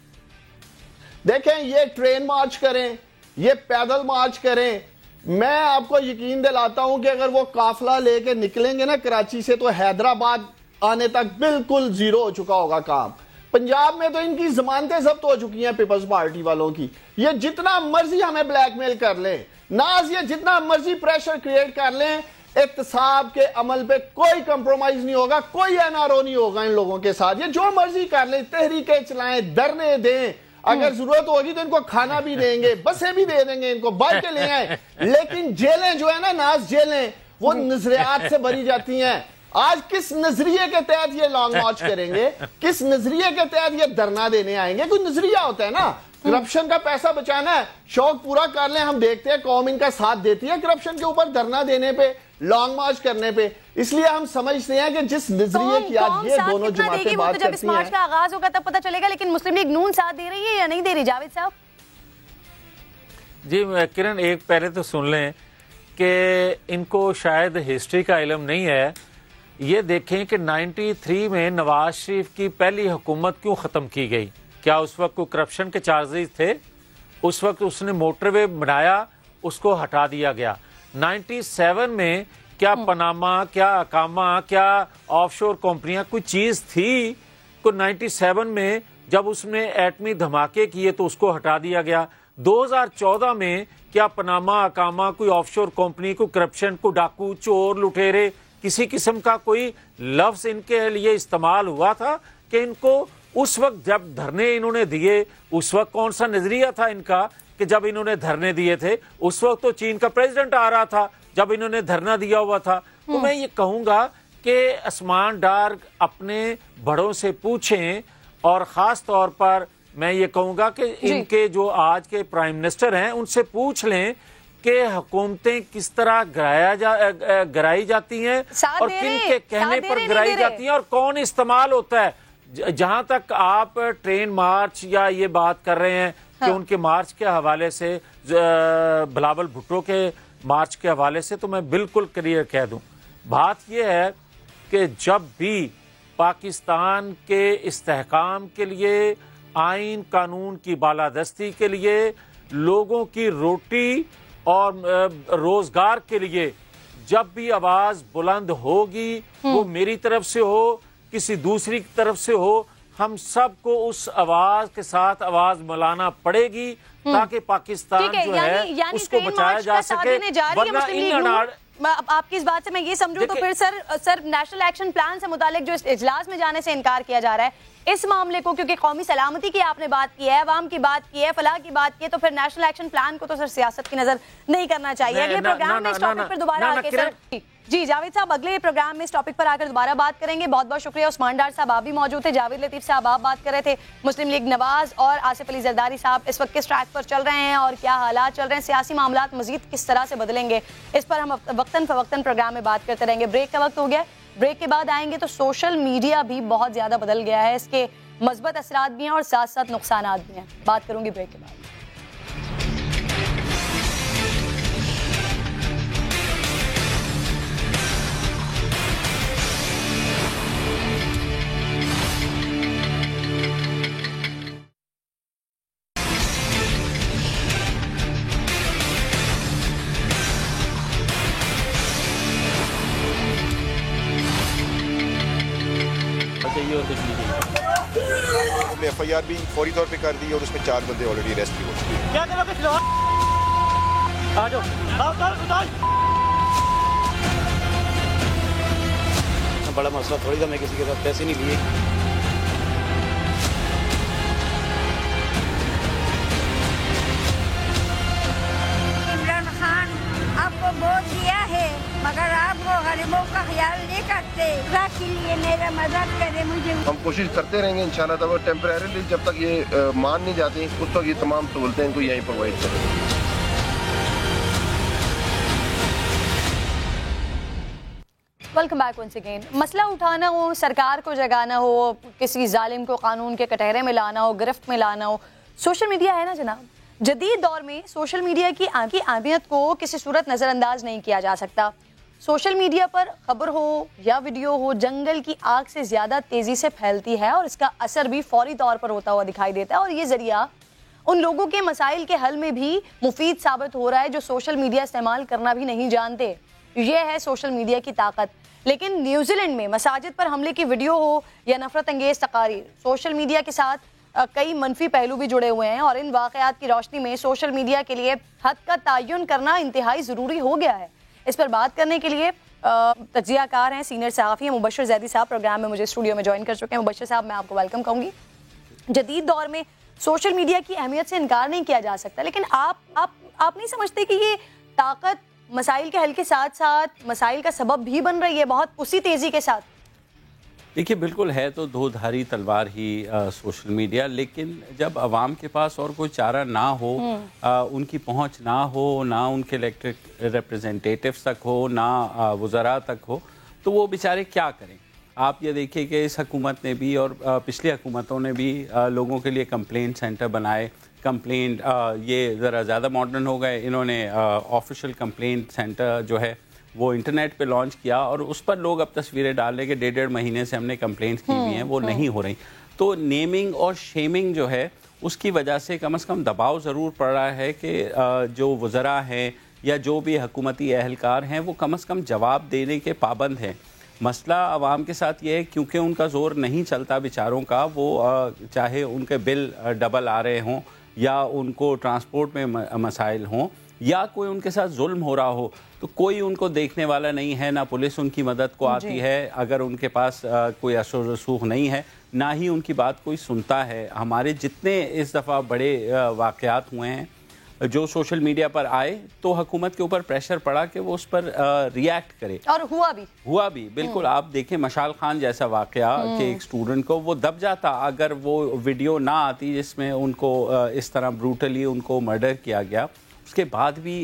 [SPEAKER 5] دیکھیں, یہ ٹرین مارچ کریں, یہ پیدل مارچ کریں, میں آپ کو یقین دلاتا ہوں کہ اگر وہ قافلہ لے کے نکلیں گے نا کراچی سے, تو حیدرآباد آنے تک بالکل زیرو ہو چکا ہوگا کام. پنجاب میں تو ان کی ضمانتیں ضبط ہو چکی ہیں پیپلز پارٹی والوں کی. یہ جتنا مرضی ہمیں بلیک میل کر لیں ناز, یہ جتنا مرضی پریشر کریٹ کر لیں, احتساب کے عمل پہ کوئی کمپرومائز نہیں ہوگا, کوئی NRO نہیں ہوگا ان لوگوں کے ساتھ. یہ جو مرضی کر لیں, تحریکیں چلائیں, دھرنے دیں, اگر ضرورت ہوگی تو ان کو کھانا بھی دیں گے, بسیں بھی دے دیں گے, ان کو بھر کے لے آئیں. لیکن جیلیں جو ہے نا ناز, جیلیں وہ نظریات سے بھری جاتی ہیں. آج کس نظریے کے تحت یہ لانگ مارچ کریں گے, کس نظریے کے تحت یہ دھرنا دینے آئیں گے؟ کوئی نظریہ ہوتا ہے نا, کرپشن کا پیسہ بچانا ہے, شوق پورا کر لیں. ہم دیکھتے ہیں قوم ان کا ساتھ دیتی ہے کرپشن کے اوپر دھرنا دینے پہ, لانگ مارچ کرنے پہ. اس لیے ہم سمجھتے ہیں کہ جس نظریے کی آج یہ دونوں جماعتیں بات کرتی ہیں,
[SPEAKER 2] جب اس مارچ کا آغاز ہوگا تب پتہ چلے گا. لیکن مسلم لیگ نون ساتھ دے رہی ہے یا نہیں دے رہی جاوید صاحب؟
[SPEAKER 4] جی کرن, ایک پہلے تو سن لیں کہ ان کو شاید ہسٹری کا علم نہیں ہے. یہ دیکھیں کہ 93 میں نواز شریف کی پہلی حکومت کیوں ختم کی گئی. کیا اس وقت کوئی کرپشن کے چارجز تھے؟ اس وقت اس نے موٹر وے بنایا, اس کو ہٹا دیا گیا. 97 میں کیا پاناما, کیا اقامہ, کیا آف شور کمپنیاں کوئی چیز تھی؟ کو 97 میں جب اس نے ایٹمی دھماکے کیے تو اس کو ہٹا دیا گیا. 2014 میں کیا پاناما, اقامہ, کوئی آف شور کمپنی, کوئی کرپشن, کوئی ڈاکو, چور, لٹیرے, کسی قسم کا کوئی لفظ ان کے لیے استعمال ہوا تھا کہ ان کو اس وقت جب دھرنے انہوں نے دیے, اس وقت کون سا نظریہ تھا ان کا کہ جب انہوں نے دھرنے دیے تھے؟ اس وقت تو چین کا پریزیڈنٹ آ رہا تھا جب انہوں نے دھرنا دیا ہوا تھا. تو میں یہ کہوں گا کہ عثمان ڈار اپنے بڑوں سے پوچھیں, اور خاص طور پر میں یہ کہوں گا کہ ان کے جو آج کے پرائم منسٹر ہیں ان سے پوچھ لیں کہ حکومتیں کس طرح گرائی جاتی ہیں اور کن کے کہنے پر گرائی جاتی ہیں اور کون استعمال ہوتا ہے. جہاں تک آپ ٹرین مارچ یا یہ بات کر رہے ہیں کہ ان کے مارچ کے حوالے سے بلاول بھٹو کے مارچ کے حوالے سے تو میں بالکل کلیئر کہہ دوں. بات یہ ہے کہ جب بھی پاکستان کے استحکام کے لیے, آئین قانون کی بالادستی کے لیے, لوگوں کی روٹی اور روزگار کے لیے جب بھی آواز بلند ہوگی, وہ میری طرف سے ہو کسی دوسری طرف سے ہو, ہم سب کو اس آواز کے ساتھ آواز ملانا پڑے گی تاکہ پاکستان جو ہے اس کو بچایا جا سکے.
[SPEAKER 2] آپ کی اس بات سے میں یہ سمجھوں تو پھر سر نیشنل ایکشن پلان سے متعلق جو اجلاس میں جانے سے انکار کیا جا رہا ہے اس معاملے کو, کیونکہ قومی سلامتی کی آپ نے بات کی ہے, عوام کی بات کی ہے, فلاح کی بات کی ہے, تو پھر نیشنل ایکشن پلان کو تو سر سیاست کی نظر نہیں کرنا چاہیے. اگلے پروگرام میں اس ٹاپک پر دوبارہ آ کے سر جی جاوید صاحب اگلے پروگرام میں اس ٹاپک پر آ کر دوبارہ بات کریں گے. بہت بہت شکریہ. عثمان ڈار صاحب آپ بھی موجود تھے, جاوید لطیف صاحب آپ بات کر رہے تھے, مسلم لیگ نواز اور آصف علی زرداری صاحب اس وقت کس ٹریک پر چل رہے ہیں اور کیا حالات چل رہے ہیں, سیاسی معاملات مزید کس طرح سے بدلیں گے, اس پر ہم وقتاً فوقتاً پروگرام میں بات کرتے رہیں گے. بریک کا وقت ہو گیا, بریک کے بعد آئیں گے تو سوشل میڈیا بھی بہت زیادہ بدل گیا ہے, اس کے مثبت اثرات بھی ہیں اور ساتھ ساتھ نقصانات بھی ہیں. بات کروں گی بریک کے بعد.
[SPEAKER 6] ایف آئی آر بھی فوری طور پہ کر دی اور اس میں 4 بندے آلریڈی اریسٹ بھی ہو چکے ہیں.
[SPEAKER 7] بڑا مسئلہ تھوڑی تھا, میں کسی کے ساتھ پیسے نہیں لیے.
[SPEAKER 8] عمران خان آپ کو ووٹ دیا ہے مگر آپ کو غریبوں کا خیال نہیں کرتے. خدا کے لیے میرا مدد کرے مجھے.
[SPEAKER 6] ہم کوشش کرتے رہیں گے انشاءاللہ تک, اور ٹیمپریریلی جب تک یہ مان نہیں جاتی اس وقت یہ تمام سہولتیں ان کو یہیں پرووائڈ کریں.
[SPEAKER 2] Welcome back once again. مسئلہ اٹھانا ہو, سرکار کو جگانا ہو, کسی ظالم کو قانون کے کٹہرے میں لانا ہو, گرفت میں لانا ہو, سوشل میڈیا ہے نا جناب. جدید دور میں سوشل میڈیا کی اہمیت کو کسی صورت نظر انداز نہیں کیا جا سکتا. سوشل میڈیا پر خبر ہو یا ویڈیو ہو جنگل کی آگ سے زیادہ تیزی سے پھیلتی ہے اور اس کا اثر بھی فوری طور پر ہوتا ہوا دکھائی دیتا ہے, اور یہ ذریعہ ان لوگوں کے مسائل کے حل میں بھی مفید ثابت ہو رہا ہے جو سوشل میڈیا استعمال کرنا بھی نہیں جانتے. یہ ہے سوشل میڈیا کی طاقت. لیکن نیوزی لینڈ میں مساجد پر حملے کی ویڈیو ہو یا نفرت انگیز تقاریر, سوشل میڈیا کے ساتھ کئی منفی پہلو بھی جڑے ہوئے ہیں, اور ان واقعات کی روشنی میں سوشل میڈیا کے لیے حد کا تعین کرنا انتہائی ضروری ہو گیا ہے. اس پر بات کرنے کے لیے تجزیہ کار ہیں, سینئر صحافی ہیں مبشر زیدی صاحب, پروگرام میں مجھے اسٹوڈیو میں جوائن کر چکے ہیں. مبشر صاحب میں آپ کو ویلکم کہوں گی. جدید دور میں سوشل میڈیا کی اہمیت سے انکار نہیں کیا جا سکتا, لیکن آپ نہیں سمجھتے کہ یہ طاقت مسائل کے حل کے ساتھ ساتھ مسائل کا سبب بھی بن رہی ہے بہت اسی تیزی کے ساتھ؟
[SPEAKER 9] دیکھیے بالکل ہے تو دو دھاری تلوار ہی سوشل میڈیا, لیکن جب عوام کے پاس اور کوئی چارہ نہ ہو, ان کی پہنچ نہ ہو, نہ ان کے الیکٹڈ ریپرزنٹیٹیوز تک ہو, نہ وزراء تک ہو, تو وہ بیچارے کیا کریں. آپ یہ دیکھیں کہ اس حکومت نے بھی اور پچھلی حکومتوں نے بھی لوگوں کے لیے کمپلینٹ سینٹر بنائے. کمپلینٹ یہ ذرا زیادہ ماڈرن ہو گئے, انہوں نے آفیشیل کمپلینٹ سینٹر جو ہے وہ انٹرنیٹ پہ لانچ کیا, اور اس پر لوگ اب تصویریں ڈال رہے کہ 1.5 مہینے سے ہم نے کمپلینٹس کی ہوئی ہیں, وہ نہیں ہو رہی. تو نیمنگ اور شیمنگ جو ہے اس کی وجہ سے کم از کم دباؤ ضرور پڑ رہا ہے کہ جو وزراء ہیں یا جو بھی حکومتی اہلکار ہیں وہ کم از کم جواب دینے کے پابند ہیں. مسئلہ عوام کے ساتھ یہ ہے کیونکہ ان کا زور نہیں چلتا بیچاروں کا, وہ چاہے ان کے بل ڈبل آ رہے ہوں یا ان کو ٹرانسپورٹ میں مسائل ہوں یا کوئی ان کے ساتھ ظلم ہو رہا ہو, تو کوئی ان کو دیکھنے والا نہیں ہے, نہ پولیس ان کی مدد کو آتی ہے اگر ان کے پاس کوئی اثر و رسوخ نہیں ہے, نہ ہی ان کی بات کوئی سنتا ہے. ہمارے جتنے اس دفعہ بڑے واقعات ہوئے ہیں جو سوشل میڈیا پر آئے تو حکومت کے اوپر پریشر پڑا کہ وہ اس پر ریئیکٹ کرے, اور ہوا بھی بالکل. آپ دیکھیں مشال خان جیسا واقعہ کہ ایک اسٹوڈنٹ کو وہ دب جاتا اگر وہ ویڈیو نہ آتی جس میں ان کو اس طرح بروٹلی ان کو مرڈر کیا گیا. اس کے بعد بھی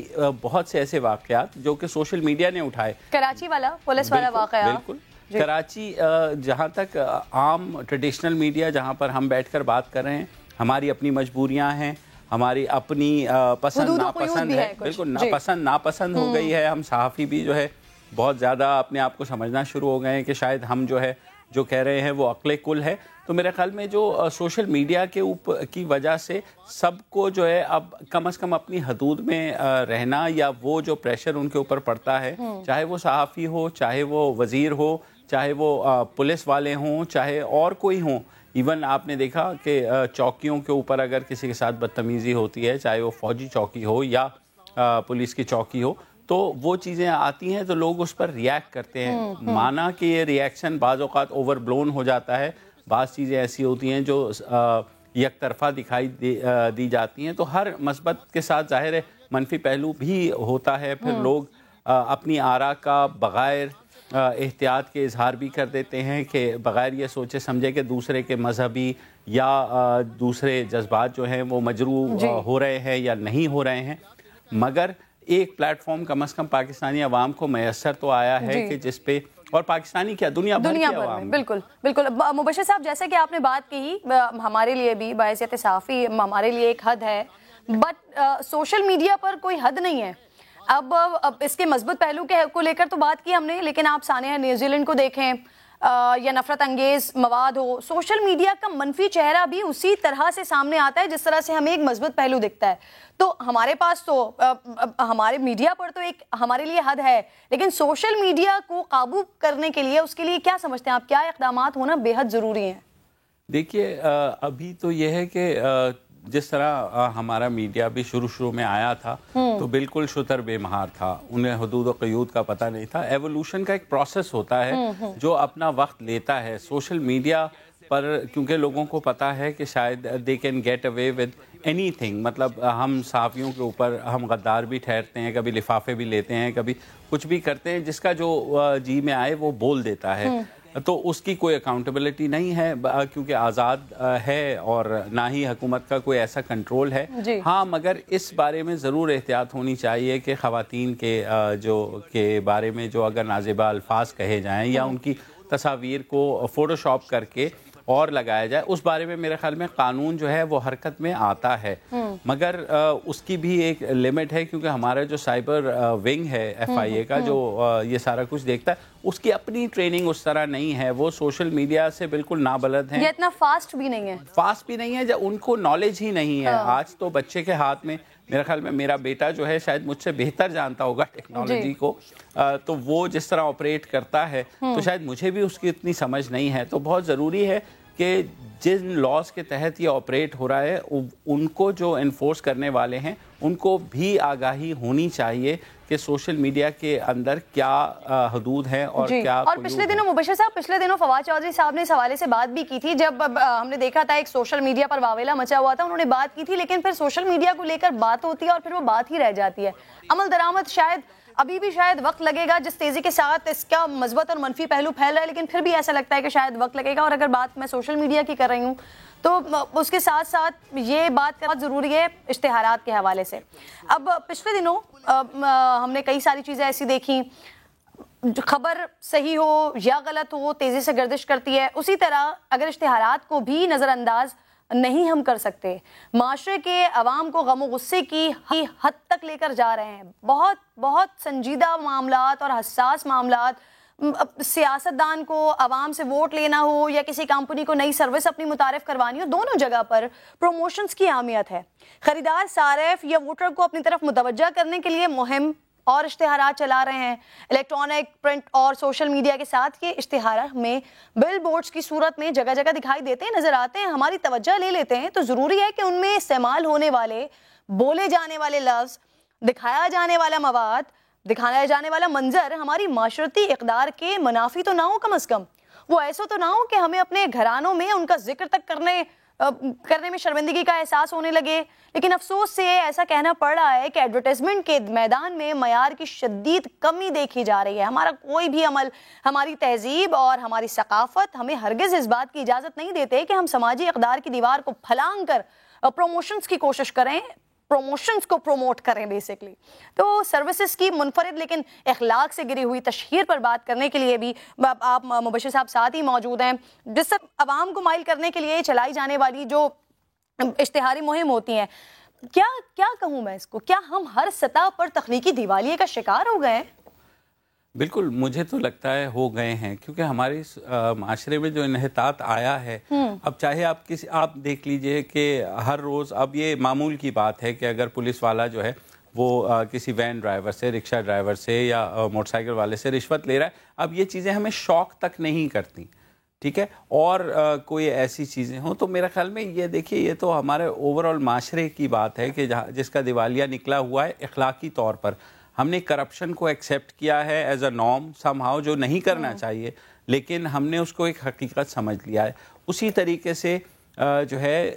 [SPEAKER 9] بہت سے ایسے واقعات جو کہ سوشل میڈیا نے اٹھائے.
[SPEAKER 2] کراچی والا پولیس والا واقعہ
[SPEAKER 9] بالکل کراچی جہاں تک عام ٹریڈیشنل میڈیا جہاں پر ہم بیٹھ کر بات کر رہے ہیں, ہماری اپنی مجبوریاں ہیں, ہماری اپنی پسند ناپسند ہے, بالکل ناپسند ہو گئی ہے. ہم صحافی بھی جو ہے بہت زیادہ اپنے آپ کو سمجھنا شروع ہو گئے ہیں کہ شاید ہم جو ہے جو کہہ رہے ہیں وہ عقل کل ہے. تو میرے خیال میں جو سوشل میڈیا کے اوپر کی وجہ سے سب کو جو ہے اب کم از کم اپنی حدود میں رہنا, یا وہ جو پریشر ان کے اوپر پڑتا ہے, چاہے وہ صحافی ہو, چاہے وہ وزیر ہو, چاہے وہ پولیس والے ہوں, چاہے اور کوئی ہوں. ایون آپ نے دیکھا کہ چوکیوں کے اوپر اگر کسی کے ساتھ بدتمیزی ہوتی ہے, چاہے وہ فوجی چوکی ہو یا پولیس کی چوکی ہو, تو وہ چیزیں آتی ہیں تو لوگ اس پر ریئیکٹ کرتے ہیں. مانا کہ یہ ریئیکشن بعض اوقات اوور بلون ہو جاتا ہے, بعض چیزیں ایسی ہوتی ہیں جو یک طرفہ دکھائی دی جاتی ہیں. تو ہر مثبت کے ساتھ ظاہر ہے منفی پہلو بھی ہوتا ہے. پھر لوگ اپنی آراء کا بغیر احتیاط کے اظہار بھی کر دیتے ہیں کہ بغیر یہ سوچے سمجھے کہ دوسرے کے مذہبی یا دوسرے جذبات جو ہیں وہ مجروح ہو رہے ہیں یا نہیں ہو رہے ہیں. مگر ایک پلیٹ فارم کم از کم پاکستانی عوام کو میسر تو آیا ہے کہ جس پہ, اور پاکستانی کیا دنیا بھر کے عوام.
[SPEAKER 2] بالکل بالکل. مبشر صاحب جیسے کہ آپ نے بات کی, ہمارے لیے بھی بحیثیت صحافی ہمارے لیے ایک حد ہے, بٹ سوشل میڈیا پر کوئی حد نہیں ہے. اب اس کے مثبت پہلو کو لے کر تو بات کی ہم نے, لیکن آپ سانحہ نیوزی لینڈ کو دیکھیں یا نفرت انگیز مواد ہو, سوشل میڈیا کا منفی چہرہ بھی اسی طرح سے سامنے آتا ہے جس طرح سے ہمیں ایک مثبت پہلو دکھتا ہے. تو ہمارے پاس تو ہمارے میڈیا پر تو ایک ہمارے لیے حد ہے, لیکن سوشل میڈیا کو قابو کرنے کے لیے اس کے لیے کیا سمجھتے ہیں آپ, کیا اقدامات ہونا بے حد ضروری ہیں؟
[SPEAKER 9] دیکھیے ابھی تو یہ ہے کہ جس طرح ہمارا میڈیا بھی شروع میں آیا تھا تو بالکل شتر بے مہار تھا, انہیں حدود و قیود کا پتہ نہیں تھا. ایوولوشن کا ایک پروسیس ہوتا ہے جو اپنا وقت لیتا ہے. سوشل میڈیا پر کیونکہ لوگوں کو پتہ ہے کہ شاید they can get away with اینی تھنگ, مطلب ہم صحافیوں کے اوپر ہم غدار بھی ٹھہرتے ہیں, کبھی لفافے بھی لیتے ہیں, کبھی کچھ بھی کرتے ہیں, جس کا جو جی میں آئے وہ بول دیتا ہے. تو اس کی کوئی اکاؤنٹیبلٹی نہیں ہے کیونکہ آزاد ہے اور نہ ہی حکومت کا کوئی ایسا کنٹرول ہے. ہاں مگر اس بارے میں ضرور احتیاط ہونی چاہیے کہ خواتین کے بارے میں جو اگر نازیبہ الفاظ کہے جائیں یا ان کی تصاویر کو فوٹو شاپ کر کے اور لگایا جائے, اس بارے میں میرے خیال میں قانون جو ہے وہ حرکت میں آتا ہے. مگر اس کی بھی ایک لمٹ ہے کیونکہ ہمارا جو سائبر ونگ ہے FIA کا جو یہ سارا کچھ دیکھتا ہے, اس کی اپنی ٹریننگ اس طرح نہیں ہے. وہ سوشل میڈیا سے بالکل نابلد ہیں,
[SPEAKER 2] یہ اتنا فاسٹ بھی نہیں ہے,
[SPEAKER 9] ان کو نالج ہی نہیں ہے. آج تو بچے کے ہاتھ میں میرے خیال میں میرا بیٹا جو ہے شاید مجھ سے بہتر جانتا ہوگا ٹیکنالوجی کو, تو وہ جس طرح آپریٹ کرتا ہے تو شاید مجھے بھی اس کی اتنی سمجھ نہیں ہے. تو بہت ضروری ہے کہ جن لاز کے تحت یہ آپریٹ ہو رہا ہے ان کو جو انفورس کرنے والے ہیں ان کو بھی آگاہی ہونی چاہیے کہ سوشل میڈیا کے اندر کیا حدود ہیں اور کیا.
[SPEAKER 2] اور پچھلے دنوں مبشر صاحب, پچھلے دنوں فواد چودھری صاحب نے اس حوالے سے بات بھی کی تھی, جب ہم نے دیکھا تھا ایک سوشل میڈیا پر واویلا مچا ہوا تھا, انہوں نے بات کی تھی, لیکن پھر سوشل میڈیا کو لے کر بات ہوتی ہے اور پھر وہ بات ہی رہ جاتی ہے. عمل درآمد شاید ابھی بھی شاید وقت لگے گا, جس تیزی کے ساتھ اس کا مثبت اور منفی پہلو پھیل رہا ہے, لیکن پھر بھی ایسا لگتا ہے کہ شاید وقت لگے گا. اور اگر بات میں سوشل میڈیا کی کر رہی ہوں تو اس کے ساتھ ساتھ یہ بات بہت ضروری ہے اشتہارات کے حوالے سے. اب پچھلے دنوں ہم نے کئی ساری چیزیں ایسی دیکھیں, خبر صحیح ہو یا غلط ہو تیزی سے گردش کرتی ہے, اسی طرح اگر اشتہارات کو بھی نظر انداز نہیں ہم کر سکتے, معاشرے کے عوام کو غم و غصے کی حد تک لے کر جا رہے ہیں. بہت بہت سنجیدہ معاملات اور حساس معاملات, سیاستدان کو عوام سے ووٹ لینا ہو یا کسی کمپنی کو نئی سروس اپنی متعارف کروانی ہو, دونوں جگہ پر پروموشنز کی اہمیت ہے. خریدار صارف یا ووٹر کو اپنی طرف متوجہ کرنے کے لیے مہم اور اشتہارات چلا رہے ہیں. الیکٹرانک, پرنٹ اور سوشل میڈیا کے ساتھ یہ اشتہار ہمیں بل بورڈز کی صورت میں جگہ جگہ دکھائی دیتے ہیں, نظر آتے ہیں, ہماری توجہ لے لیتے ہیں. تو ضروری ہے کہ ان میں استعمال ہونے والے, بولے جانے والے لفظ, دکھایا جانے والا مواد, دکھایا جانے والا منظر ہماری معاشرتی اقدار کے منافی تو نہ ہو, کم از کم وہ ایسا تو نہ ہو کہ ہمیں اپنے گھرانوں میں ان کا ذکر تک کرنے میں شرمندگی کا احساس ہونے لگے. لیکن افسوس سے ایسا کہنا پڑ رہا ہے کہ ایڈورٹائزمنٹ کے میدان میں معیار کی شدید کمی دیکھی جا رہی ہے. ہمارا کوئی بھی عمل, ہماری تہذیب اور ہماری ثقافت ہمیں ہرگز اس بات کی اجازت نہیں دیتے کہ ہم سماجی اقدار کی دیوار کو پھلانگ کر پروموشنز کی کوشش کریں. پروموشنز کو پروموٹ کریں بیسکلی. تو سروسز کی منفرد لیکن اخلاق سے گری ہوئی تشہیر پر بات کرنے کے لیے بھی آپ مبشر صاحب ساتھ ہی موجود ہیں. جس سے عوام کو مائل کرنے کے لیے چلائی جانے والی جو اشتہاری مہم ہوتی ہیں, کیا کہوں میں اس کو, کیا ہم ہر سطح پر تخلیقی دیوالیے کا شکار ہو گئے ہیں؟
[SPEAKER 9] بالکل, مجھے تو لگتا ہے ہو گئے ہیں, کیونکہ ہمارے معاشرے میں جو انحطاط آیا ہے, اب چاہے آپ دیکھ لیجئے کہ ہر روز اب یہ معمول کی بات ہے کہ اگر پولیس والا جو ہے وہ کسی وین ڈرائیور سے, رکشہ ڈرائیور سے یا موٹر سائیکل والے سے رشوت لے رہا ہے, اب یہ چیزیں ہمیں شوق تک نہیں کرتی, ٹھیک ہے, اور کوئی ایسی چیزیں ہوں تو میرے خیال میں یہ دیکھیے یہ تو ہمارے اوور آل معاشرے کی بات ہے کہ جس کا دیوالیہ نکلا ہوا ہے اخلاقی طور پر. ہم نے کرپشن کو ایکسیپٹ کیا ہے as a norm some how, جو نہیں کرنا چاہیے, لیکن ہم نے اس کو ایک حقیقت سمجھ لیا ہے. اسی طریقے سے جو ہے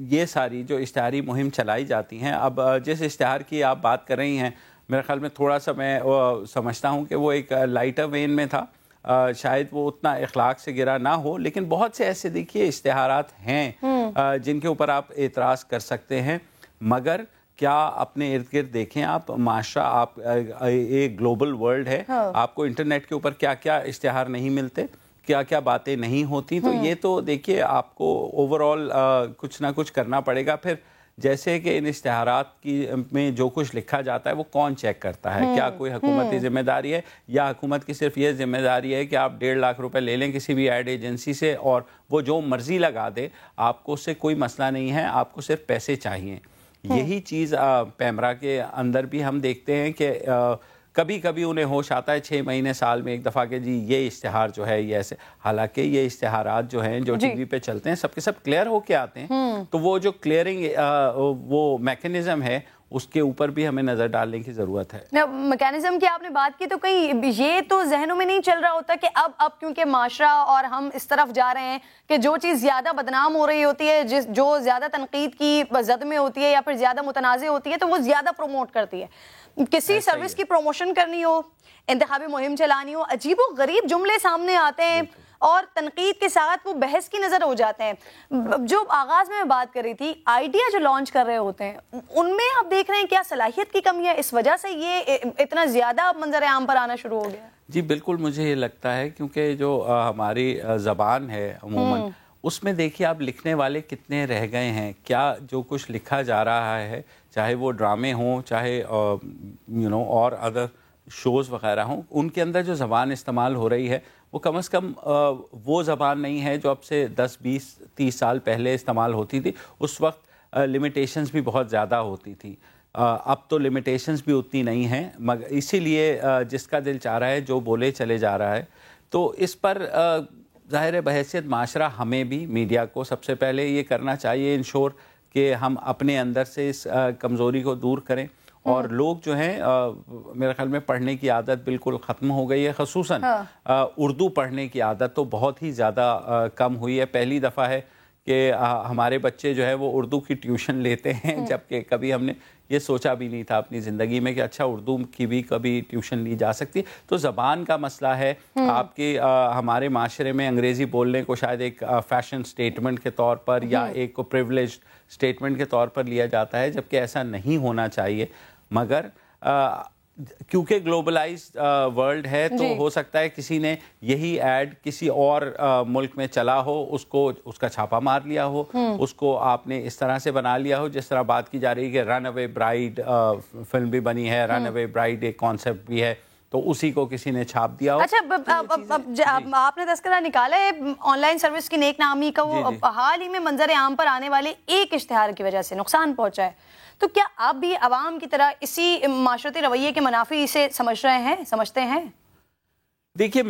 [SPEAKER 9] یہ ساری جو اشتہاری مہم چلائی جاتی ہیں, اب جس اشتہار کی آپ بات کر رہی ہیں میرے خیال میں تھوڑا سا میں سمجھتا ہوں کہ وہ ایک لائٹر وین میں تھا, شاید وہ اتنا اخلاق سے گرا نہ ہو, لیکن بہت سے ایسے دیکھیے اشتہارات ہیں جن کے اوپر آپ اعتراض کر سکتے ہیں, مگر کیا اپنے ارد گرد دیکھیں آپ, معاشرہ آپ ایک گلوبل ورلڈ ہے, آپ کو انٹرنیٹ کے اوپر کیا کیا اشتہار نہیں ملتے, کیا کیا باتیں نہیں ہوتی, تو یہ تو دیکھیے آپ کو اوور آل کچھ نہ کچھ کرنا پڑے گا. پھر جیسے کہ ان اشتہارات کی میں جو کچھ لکھا جاتا ہے وہ کون چیک کرتا ہے, کیا کوئی حکومتی ذمہ داری ہے یا حکومت کی صرف یہ ذمہ داری ہے کہ آپ 1.5 لاکھ روپے لے لیں کسی بھی ایڈ ایجنسی سے اور وہ جو مرضی لگا دے, آپ کو اس سے کوئی مسئلہ نہیں ہے, آپ کو صرف پیسے چاہیے. یہی چیز پیمرا کے اندر بھی ہم دیکھتے ہیں کہ کبھی کبھی انہیں ہوش آتا ہے 6 مہینے سال میں ایک دفعہ کہ جی یہ اشتہار جو ہے یہ ایسے, حالانکہ یہ اشتہارات جو ہیں جو ٹی وی پہ چلتے ہیں سب کے سب کلیئر ہو کے آتے ہیں, تو وہ جو کلیئرنگ وہ میکینزم ہے اس کے اوپر بھی ہمیں نظر ڈالنے کی ضرورت ہے.
[SPEAKER 2] میکینزم کی آپ نے بات کی تو کہیں یہ تو ذہنوں میں نہیں چل رہا ہوتا کہ اب کیونکہ معاشرہ اور ہم اس طرف جا رہے ہیں کہ جو چیز زیادہ بدنام ہو رہی ہوتی ہے, جو زیادہ تنقید کی زد میں ہوتی ہے یا پھر زیادہ متنازع ہوتی ہے تو وہ زیادہ پروموٹ کرتی ہے. کسی سروس کی پروموشن کرنی ہو, انتخابی مہم چلانی ہو, عجیب و غریب جملے سامنے آتے ہیں اور تنقید کے ساتھ وہ بحث کی نظر ہو جاتے ہیں. جو آغاز میں بات کر رہی تھی, آئیڈیا جو لانچ کر رہے ہوتے ہیں ان میں آپ دیکھ رہے ہیں کیا صلاحیت کی کمی ہے, اس وجہ سے یہ اتنا زیادہ منظر عام پر آنا شروع ہو گیا؟
[SPEAKER 9] جی بالکل, مجھے یہ لگتا ہے کیونکہ جو ہماری زبان ہے عموماً اس میں دیکھیے آپ لکھنے والے کتنے رہ گئے ہیں, کیا جو کچھ لکھا جا رہا ہے چاہے وہ ڈرامے ہوں چاہے اور ادر شوز وغیرہ ہوں, ان کے اندر جو زبان استعمال ہو رہی ہے وہ کم از کم وہ زبان نہیں ہے جو اب سے 10 20 30 سال پہلے استعمال ہوتی تھی. اس وقت لمیٹیشنز بھی بہت زیادہ ہوتی تھی, اب تو لمیٹیشنز بھی اتنی نہیں ہیں, مگر اسی لیے جس کا دل چاہ رہا ہے جو بولے چلے جا رہا ہے. تو اس پر ظاہر بحیثیت معاشرہ ہمیں بھی میڈیا کو سب سے پہلے یہ کرنا چاہیے انشور کہ ہم اپنے اندر سے اس کمزوری کو دور کریں, اور لوگ جو ہیں میرے خیال میں پڑھنے کی عادت بالکل ختم ہو گئی ہے, خصوصاً اردو پڑھنے کی عادت تو بہت ہی زیادہ کم ہوئی ہے. پہلی دفعہ ہے کہ ہمارے بچے جو ہے وہ اردو کی ٹیوشن لیتے ہیں, جبکہ کبھی ہم نے یہ سوچا بھی نہیں تھا اپنی زندگی میں کہ اچھا اردو کی بھی کبھی ٹیوشن لی جا سکتی. تو زبان کا مسئلہ ہے آپ کے, ہمارے معاشرے میں انگریزی بولنے کو شاید ایک فیشن سٹیٹمنٹ کے طور پر یا ایک پریولیج سٹیٹمنٹ کے طور پر لیا جاتا ہے, جبکہ ایسا نہیں ہونا چاہیے. مگر کیونکہ گلوبلائزڈ ورلڈ ہے تو ہو سکتا ہے کسی نے یہی ایڈ کسی اور ملک میں چلا ہو, اس کا چھاپا مار لیا ہو, اس کو آپ نے اس طرح سے بنا لیا ہو جس طرح بات کی جا رہی ہے کہ رن اوے برائیڈ فلم بھی بنی ہے, رن اوے برائیڈ ایک کانسیپٹ بھی ہے, تو اسی کو کسی نے چھاپ دیا ہو.
[SPEAKER 2] اچھا, آپ نے تذکرہ نکالا ہے آن لائن سروس کی نیک نامی کا, وہ حال ہی میں منظر عام پر آنے والے ایک اشتہار کی وجہ سے نقصان پہنچا ہے, تو کیا آپ بھی عوام کی طرح اسی معاشرتی رویے کے منافی سے سمجھتے ہیں؟
[SPEAKER 9] دیکھیے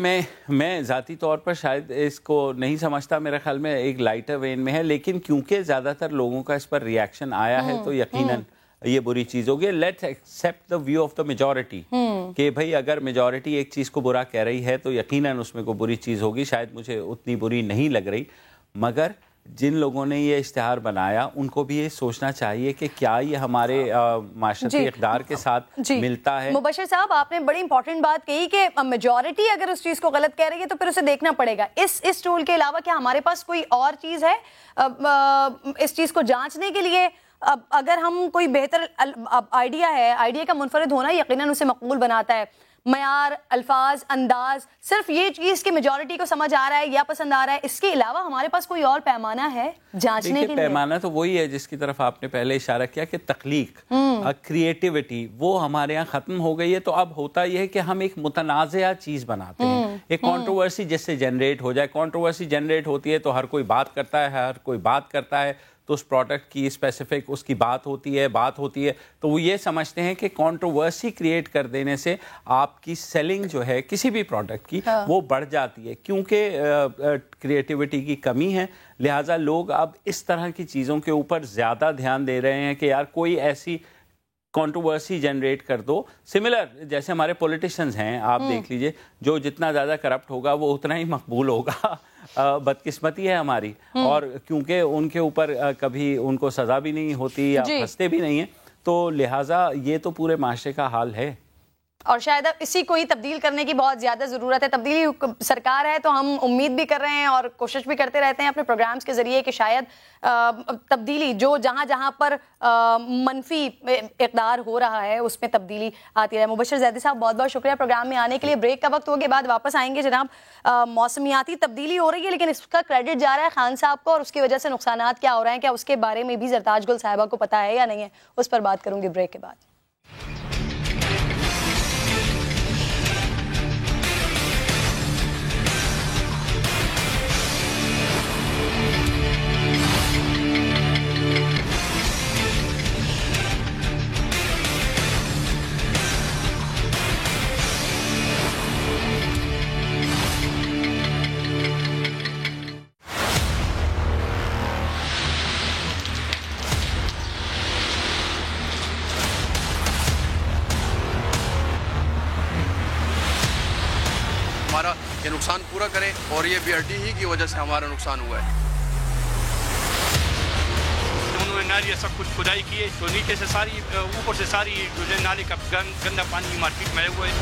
[SPEAKER 9] میں ذاتی طور پر شاید اس کو نہیں سمجھتا, میرے خیال میں ایک لائٹر وین میں ہے, لیکن کیونکہ زیادہ تر لوگوں کا اس پر ریاکشن آیا ہے تو یقیناً یہ بری چیز ہوگی. Let's accept the view of the majority کہ بھئی اگر میجورٹی ایک چیز کو برا کہہ رہی ہے تو یقیناً اس میں کوئی بری چیز ہوگی. شاید مجھے اتنی بری نہیں لگ رہی, مگر جن لوگوں نے یہ اشتہار بنایا ان کو بھی یہ سوچنا چاہیے کہ کیا یہ ہمارے معاشرتی اقدار کے ساتھ ملتا ہے.
[SPEAKER 2] مبشر صاحب, آپ نے بڑی امپورٹنٹ بات کہی کہ میجورٹی اگر اس چیز کو غلط کہہ رہی ہے تو پھر اسے دیکھنا پڑے گا. اس ٹول کے علاوہ کیا ہمارے پاس کوئی اور چیز ہے اس چیز کو جانچنے کے لیے؟ اب اگر ہم کوئی بہتر آئیڈیا ہے، آئیڈیا کا منفرد ہونا یقیناً اسے مقبول بناتا ہے. معیار، الفاظ، انداز، صرف یہ چیز کہ میجورٹی کو سمجھ آ رہا ہے یا پسند آ رہا ہے، اس کے علاوہ ہمارے پاس کوئی اور پیمانہ ہے جانچنے کے لیے؟
[SPEAKER 9] پیمانہ تو وہی ہے جس کی طرف آپ نے پہلے اشارہ کیا کہ تخلیق، کریٹیوٹی، وہ ہمارے یہاں ختم ہو گئی ہے. تو اب ہوتا یہ ہے کہ ہم ایک متنازعہ چیز بناتے ہیں، ایک کنٹروورسی جس سے جنریٹ ہو جائے. کنٹروورسی جنریٹ ہوتی ہے تو ہر کوئی بات کرتا ہے تو اس پروڈکٹ کی اسپیسیفک اس کی بات ہوتی ہے تو وہ یہ سمجھتے ہیں کہ کنٹروورسی کریٹ کر دینے سے آپ کی سیلنگ جو ہے کسی بھی پروڈکٹ کی وہ بڑھ جاتی ہے، کیونکہ کریٹیوٹی کی کمی ہے. لہٰذا لوگ اب اس طرح کی چیزوں کے اوپر زیادہ دھیان دے رہے ہیں کہ یار کوئی ایسی کنٹروورسی جنریٹ کر دو. سملر جیسے ہمارے پولیٹیشنز ہیں، آپ دیکھ لیجئے، جو جتنا زیادہ کرپٹ ہوگا وہ اتنا ہی مقبول ہوگا. بدقسمتی ہے ہماری، اور کیونکہ ان کے اوپر کبھی ان کو سزا بھی نہیں ہوتی یا پھنستے بھی نہیں ہیں، تو لہٰذا یہ تو پورے معاشرے کا حال ہے.
[SPEAKER 2] اور شاید اب اسی کو ہی تبدیل کرنے کی بہت زیادہ ضرورت ہے. تبدیلی سرکار ہے تو ہم امید بھی کر رہے ہیں اور کوشش بھی کرتے رہتے ہیں اپنے پروگرامز کے ذریعے کہ شاید تبدیلی جو جہاں جہاں پر منفی اقدار ہو رہا ہے اس میں تبدیلی آتی رہے. مبشر زیدی صاحب بہت بہت شکریہ پروگرام میں آنے کے لیے. بریک کا وقت ہو گیا، بعد واپس آئیں گے. جناب، موسمیاتی تبدیلی ہو رہی ہے لیکن اس کا کریڈٹ جا رہا ہے خان صاحب کو، اور اس کی وجہ سے نقصانات کیا ہو رہے ہیں، کیا اس کے بارے میں بھی زرتاج گل صاحبہ کو پتہ ہے یا نہیں ہے، اس پر بات کروں گی بریک کے بعد.
[SPEAKER 10] ہمارا یہ نقصان پورا کریں، اور یہ بی آر ٹی ہی کی وجہ سے ہمارا نقصان ہوا ہے.
[SPEAKER 11] انہوں نے نالی سب کچھ کھدائی کی ہے تو نیچے سے ساری اوپر سے ساری جو ہے نالے کا گندا پانی مارکیٹ میں آئے ہوئے ہیں.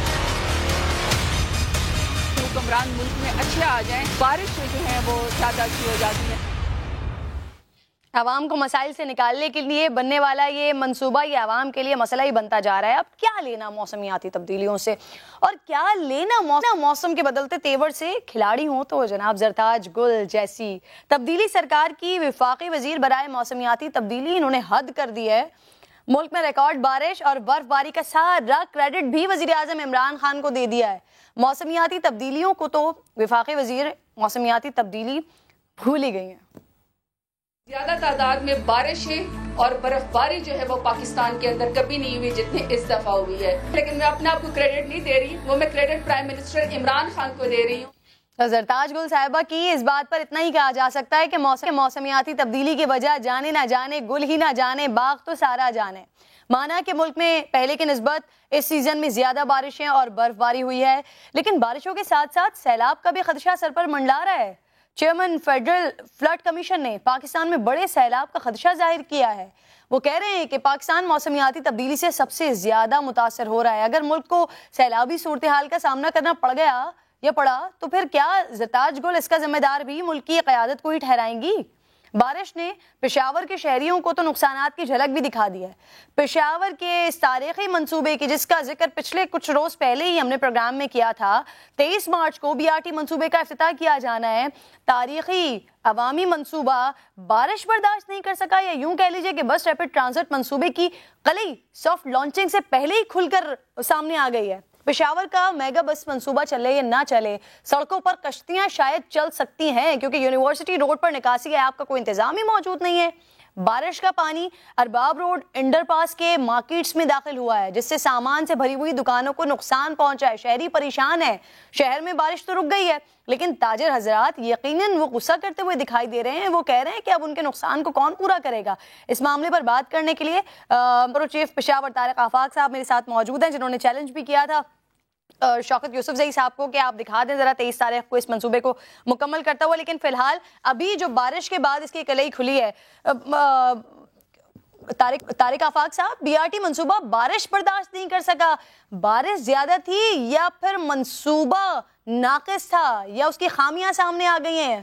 [SPEAKER 12] حکمران ملک میں اچھے آ جائیں، بارش جو ہیں وہ زیادہ اچھی ہو جاتی ہیں.
[SPEAKER 2] عوام کو مسائل سے نکالنے کے لیے بننے والا یہ منصوبہ یہ عوام کے لیے مسئلہ ہی بنتا جا رہا ہے. اب کیا لینا موسمیاتی تبدیلیوں سے، اور کیا لینا موسم کے بدلتے تیور سے؟ کھلاڑی ہوں تو جناب زرتاج گل جیسی تبدیلی سرکار کی وفاقی وزیر برائے موسمیاتی تبدیلی، انہوں نے حد کر دی ہے. ملک میں ریکارڈ بارش اور برف باری کا سارا کریڈٹ بھی وزیر اعظم عمران خان کو دے دیا ہے. موسمیاتی تبدیلیوں کو تو وفاقی وزیر موسمیاتی تبدیلی بھول ہی گئی ہیں.
[SPEAKER 12] زیادہ تعداد میں بارشیں اور برف باری جو ہے وہ پاکستان کے اندر کبھی نہیں ہوئی جتنے اس دفعہ ہوئی ہے. لیکن میں اپنے آپ کو کریڈٹ نہیں دے رہی، وہ میں credit prime minister Imran Khan کو دے رہی ہوں.
[SPEAKER 2] زرتاج گل صاحبہ کی اس بات پر اتنا ہی کہا جا سکتا ہے کہ موسمیاتی تبدیلی کی وجہ جانے نہ جانے، گل ہی نہ جانے، باغ تو سارا جانے. مانا کہ ملک میں پہلے کی نسبت اس سیزن میں زیادہ بارشیں اور برف باری ہوئی ہے، لیکن بارشوں کے ساتھ ساتھ سیلاب کا بھی خدشہ سر پر منڈلا رہا ہے. چیئرمین فیڈرل فلڈ کمیشن نے پاکستان میں بڑے سیلاب کا خدشہ ظاہر کیا ہے. وہ کہہ رہے ہیں کہ پاکستان موسمیاتی تبدیلی سے سب سے زیادہ متاثر ہو رہا ہے. اگر ملک کو سیلابی صورتحال کا سامنا کرنا پڑا تو پھر کیا زرتاج گل اس کا ذمہ دار بھی ملک کی قیادت کو ہی ٹھہرائیں گی؟ بارش نے پشاور کے شہریوں کو تو نقصانات کی جھلک بھی دکھا دی ہے. پشاور کے اس تاریخی منصوبے کی جس کا ذکر پچھلے کچھ روز پہلے ہی ہم نے پروگرام میں کیا تھا، 23 مارچ کو بی آر ٹی منصوبے کا افتتاح کیا جانا ہے. تاریخی عوامی منصوبہ بارش برداشت نہیں کر سکا، یا یوں کہہ لیجئے کہ بس ریپڈ ٹرانزٹ منصوبے کی قلعی سافٹ لانچنگ سے پہلے ہی کھل کر سامنے آ گئی ہے. پشاور کا میگا بس منصوبہ چلے یا نہ چلے، سڑکوں پر کشتیاں شاید چل سکتی ہیں کیونکہ یونیورسٹی روڈ پر نکاسی ایپ کا کوئی انتظام ہی موجود نہیں ہے. بارش کا پانی ارباب روڈ انڈر پاس کے مارکیٹس میں داخل ہوا ہے، جس سے سامان سے بھری ہوئی دکانوں کو نقصان پہنچا ہے. شہری پریشان ہے. شہر میں بارش تو رک گئی ہے لیکن تاجر حضرات یقیناً وہ غصہ کرتے ہوئے دکھائی دے رہے ہیں. وہ کہہ رہے ہیں کہ اب ان کے نقصان کو کون پورا کرے گا. اس معاملے پر بات کرنے کے لیے برو چیف پشاور طارق آفاق صاحب میرے ساتھ موجود ہیں، جنہوں نے چیلنج بھی کیا تھا شوکت یوسفزئی صاحب کو کہ آپ دکھا دیں ذرا 23 تاریخ کو اس منصوبے کو مکمل کرتا ہوا. لیکن فی الحال ابھی جو بارش کے بعد اس کی کلئی کھلی ہے، طارق آفاق صاحب، بی آر ٹی منصوبہ بارش برداشت نہیں کر سکا، بارش زیادہ تھی یا پھر منصوبہ ناقص تھا یا اس کی خامیاں سامنے آ گئی ہیں؟